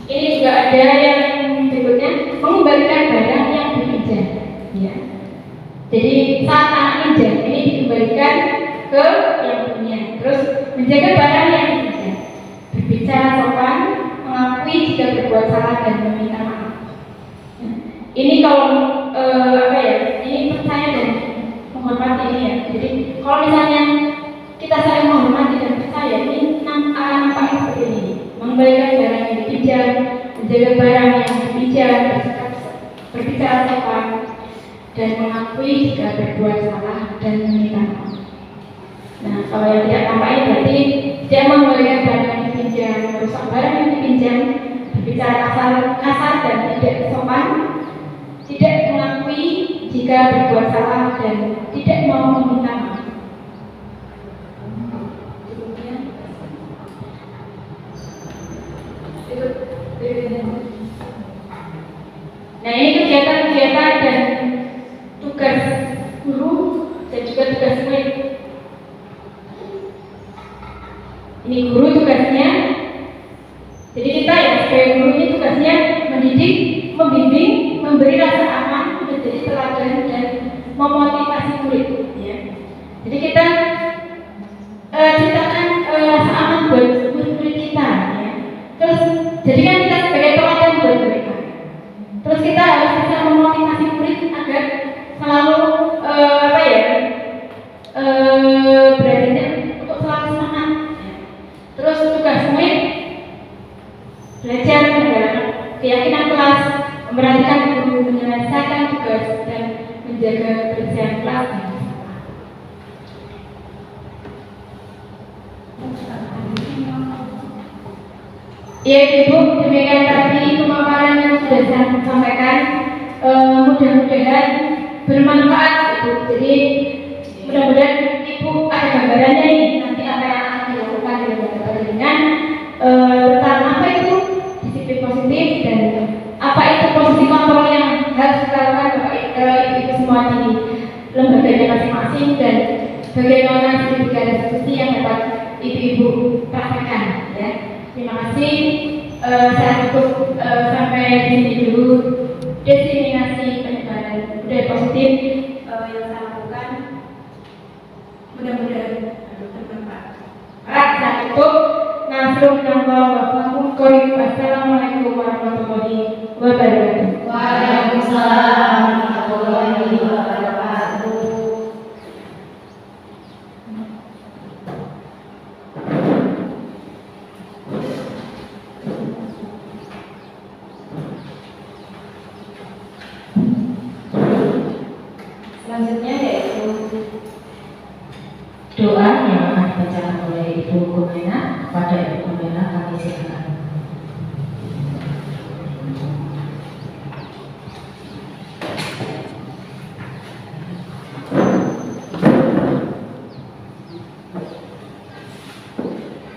S4: ini juga ada yang berikutnya, mengembalikan barang yang dipinjam. Ya. Jadi saat anak pinjam ini dikembalikan ke yang punya. Terus menjaga barang yang dipinjam, berbicara sopan, mengakui jika berbuat salah dan meminta maaf. Nah, ini kalau ini percaya dan menghormati ini ya. Jadi kalau misalnya kita saling menghormati dan percaya, ini nampak seperti ini. Mengembalikan barang yang dipinjam, menjaga barang yang dipinjam, berbicara sopan, dan mengakui jika berbuat salah dan meminta maaf. Nah, kalau yang tidak tampak ini berarti dia mengembalikan barang yang dipinjam, merusak barang yang dipinjam, berbicara kasar dan tidak sopan, tidak mengakui jika berbuat salah dan tidak mau meminta maaf. Nah, ini kegiatan-kegiatan dan tugas guru dan juga tugas murid. Ini guru tugasnya, jadi kita ya sebagai guru ini tugasnya mendidik, membimbing, memberi rasa aman, menjadi teladan dan memotivasi murid. Ya. Jadi kita ciptakan rasa aman buat murid-murid kita. Ya. Terus jadikan kita sebagai teladan buat mereka. Terus kita harus bisa memotivasi murid agar selalu belajarnya untuk selalu semangat. Terus tugas murid belajar dalam keyakinan kelas, memperhatikan guru, menyelesaikan tugas dan menjaga kebersihan kelas. Ya Ibu, demikian tadi pemaparan yang sudah saya sampaikan. Mudah-mudahan bermanfaat Ibu. Jadi mudah-mudahan Ibu ada gambarannya nih nanti apa yang akan dilakukan di lembaga pendidikan tentang apa itu disiplin positif dan apa itu posisi kontrol yang harus dilakukan Ibu semua di lembaganya masing-masing dan bagaimana pendidikan institusi yang dapat Ibu praktekkan ya. Terima kasih. Saya tutup sampai di sini dulu diseminasi penyebaran budaya positif yang saya lakukan. Mudah-mudahan bermanfaat. Saya tutup. Assalamualaikum warahmatullahi wabarakatuh.
S2: Waalaikumsalam warahmatullahi wabarakatuh. Selanjutnya yaitu doa yang akan dibacakan oleh Ibu Kumena. Kepada Ibu Kumena kami silakan.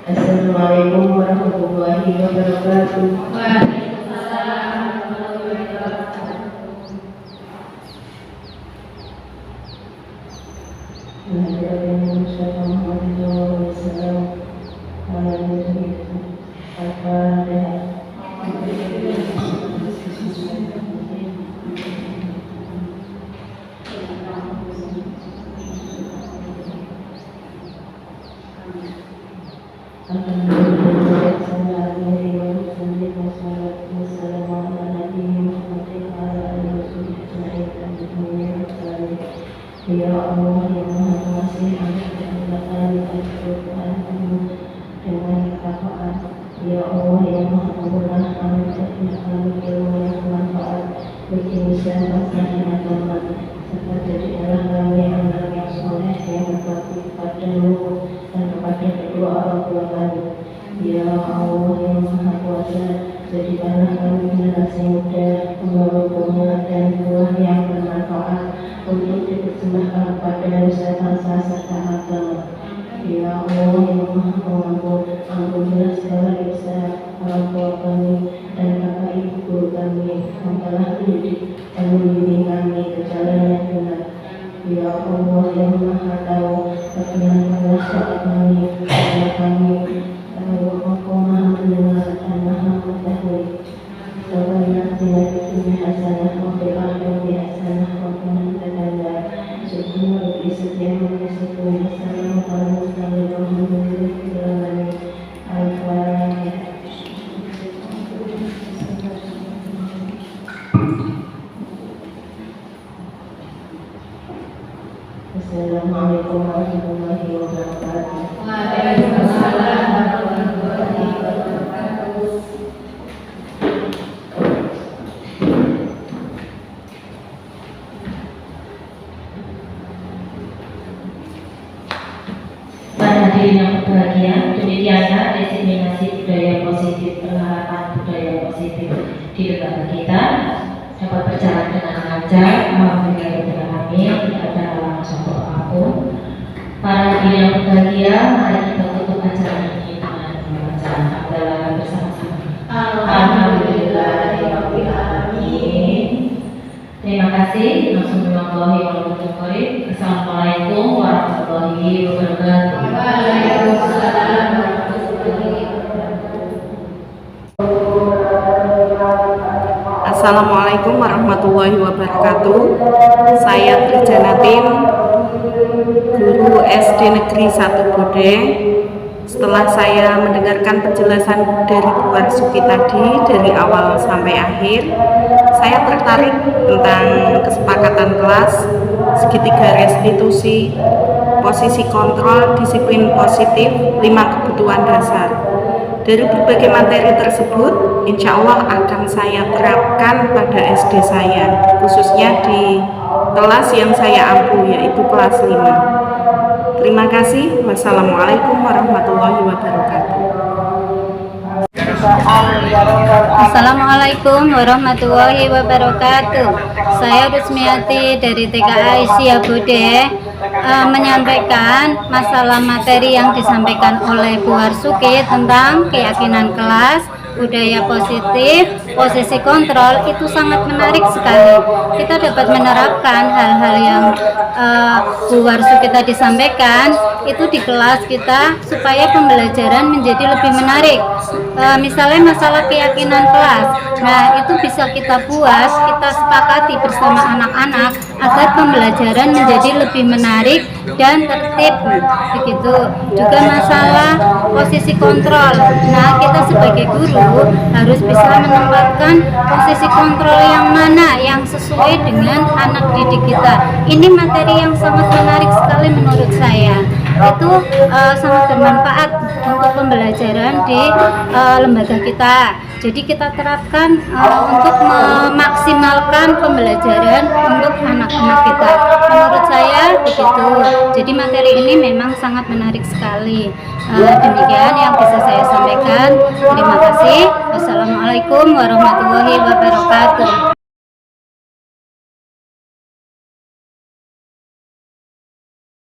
S8: Assalamualaikum warahmatullahi wabarakatuh.
S2: Waalaikumsalam warahmatullahi wabarakatuh.
S8: Ya Allah yang Maha Pengasih, ampunilah kami Tuhanku dengan ketakwaan. Ya Allah yang Maha Pemurah, ampunilah kami ilmu yang bermanfaat bagi lisan, lisan dan amal, serta jadikanlah kami anak yang soleh yang berbakti kepadamu dan kepada kedua orang tua kami. Ya Allah yang Maha Kuasa, jadikanlah kami generasi muda, pembawa bunga dan buah yang bermanfaat untuk dipersembahkan kepada nusa bangsa serta agama. Ya Allah yang Maha Pengampun, ampunilah segala dosa orang tua kami dan kakak ibu guru kami yang telah mendidik dan membimbing kami ke jalan yang benar. Ya Allah yang Maha Tahu, perkenankanlah doa kami karena kami tahu Engkau Maha mendengar dan Maha mengetahui. Rabbana atina fid dunya hasanah wa fil akhirati hasanah wa qina adzabannar. Subhana rabbika rabbil izzati amma yasifun wa salamun alal mursalin. Al-Fatihah. Assalamualaikum warahmatullahi wabarakatuh.
S3: Waalaikumsalam warahmatullahi wabarakatuh.
S2: Para hadirin yang berbahagia, demikianlah diseminasi budaya positif, penerapan budaya positif di lembaga kita dapat berjalan dengan lancar. Alhamdulillah, amin. Tidak ada halangan suatu apapun. Para hadirin yang berbahagia, mari kita tutup acara ini dengan bacaan hamdalah bersama-sama. Alhamdulillahirabbil alamin. Terima kasih. Assalamualaikum warahmatullahi wabarakatuh. Assalamualaikum warahmatullahi wabarakatuh.
S3: Waalaikumsalam warahmatullahi wabarakatuh.
S9: Assalamualaikum warahmatullahi wabarakatuh. Saya Trijanatin, guru SD Negeri 1 Bode. Setelah saya mendengarkan penjelasan dari Bu Warsuki tadi dari awal sampai akhir, saya tertarik tentang kesepakatan kelas, segitiga restitusi, posisi kontrol, disiplin positif, 5 kebutuhan dasar. Dari berbagai materi tersebut, insya Allah akan saya terapkan pada SD saya, khususnya di kelas yang saya ampu, yaitu kelas 5. Terima kasih. Wassalamualaikum warahmatullahi wabarakatuh.
S10: Assalamualaikum warahmatullahi wabarakatuh. Saya Rusmiati dari TKA Asia Bode menyampaikan masalah materi yang disampaikan oleh Bu Warsuki tentang keyakinan kelas, budaya positif, posisi kontrol. Itu sangat menarik sekali. Kita dapat menerapkan hal-hal yang Bu Warsuki tadi sampaikan itu di kelas kita supaya pembelajaran menjadi lebih menarik. Misalnya masalah keyakinan kelas, nah itu bisa kita buat, kita sepakati bersama anak-anak agar pembelajaran menjadi lebih menarik dan tertib. Begitu juga masalah posisi kontrol. Nah, kita sebagai guru harus bisa menempatkan posisi kontrol yang mana yang sesuai dengan anak didik kita. Ini materi yang sangat menarik sekali menurut saya. Itu sangat bermanfaat untuk pembelajaran di lembaga kita. Jadi kita terapkan untuk memaksimalkan pembelajaran untuk anak-anak kita. Menurut saya begitu. Jadi materi ini memang sangat menarik sekali. Demikian yang bisa saya sampaikan. Terima kasih. Wassalamualaikum warahmatullahi wabarakatuh.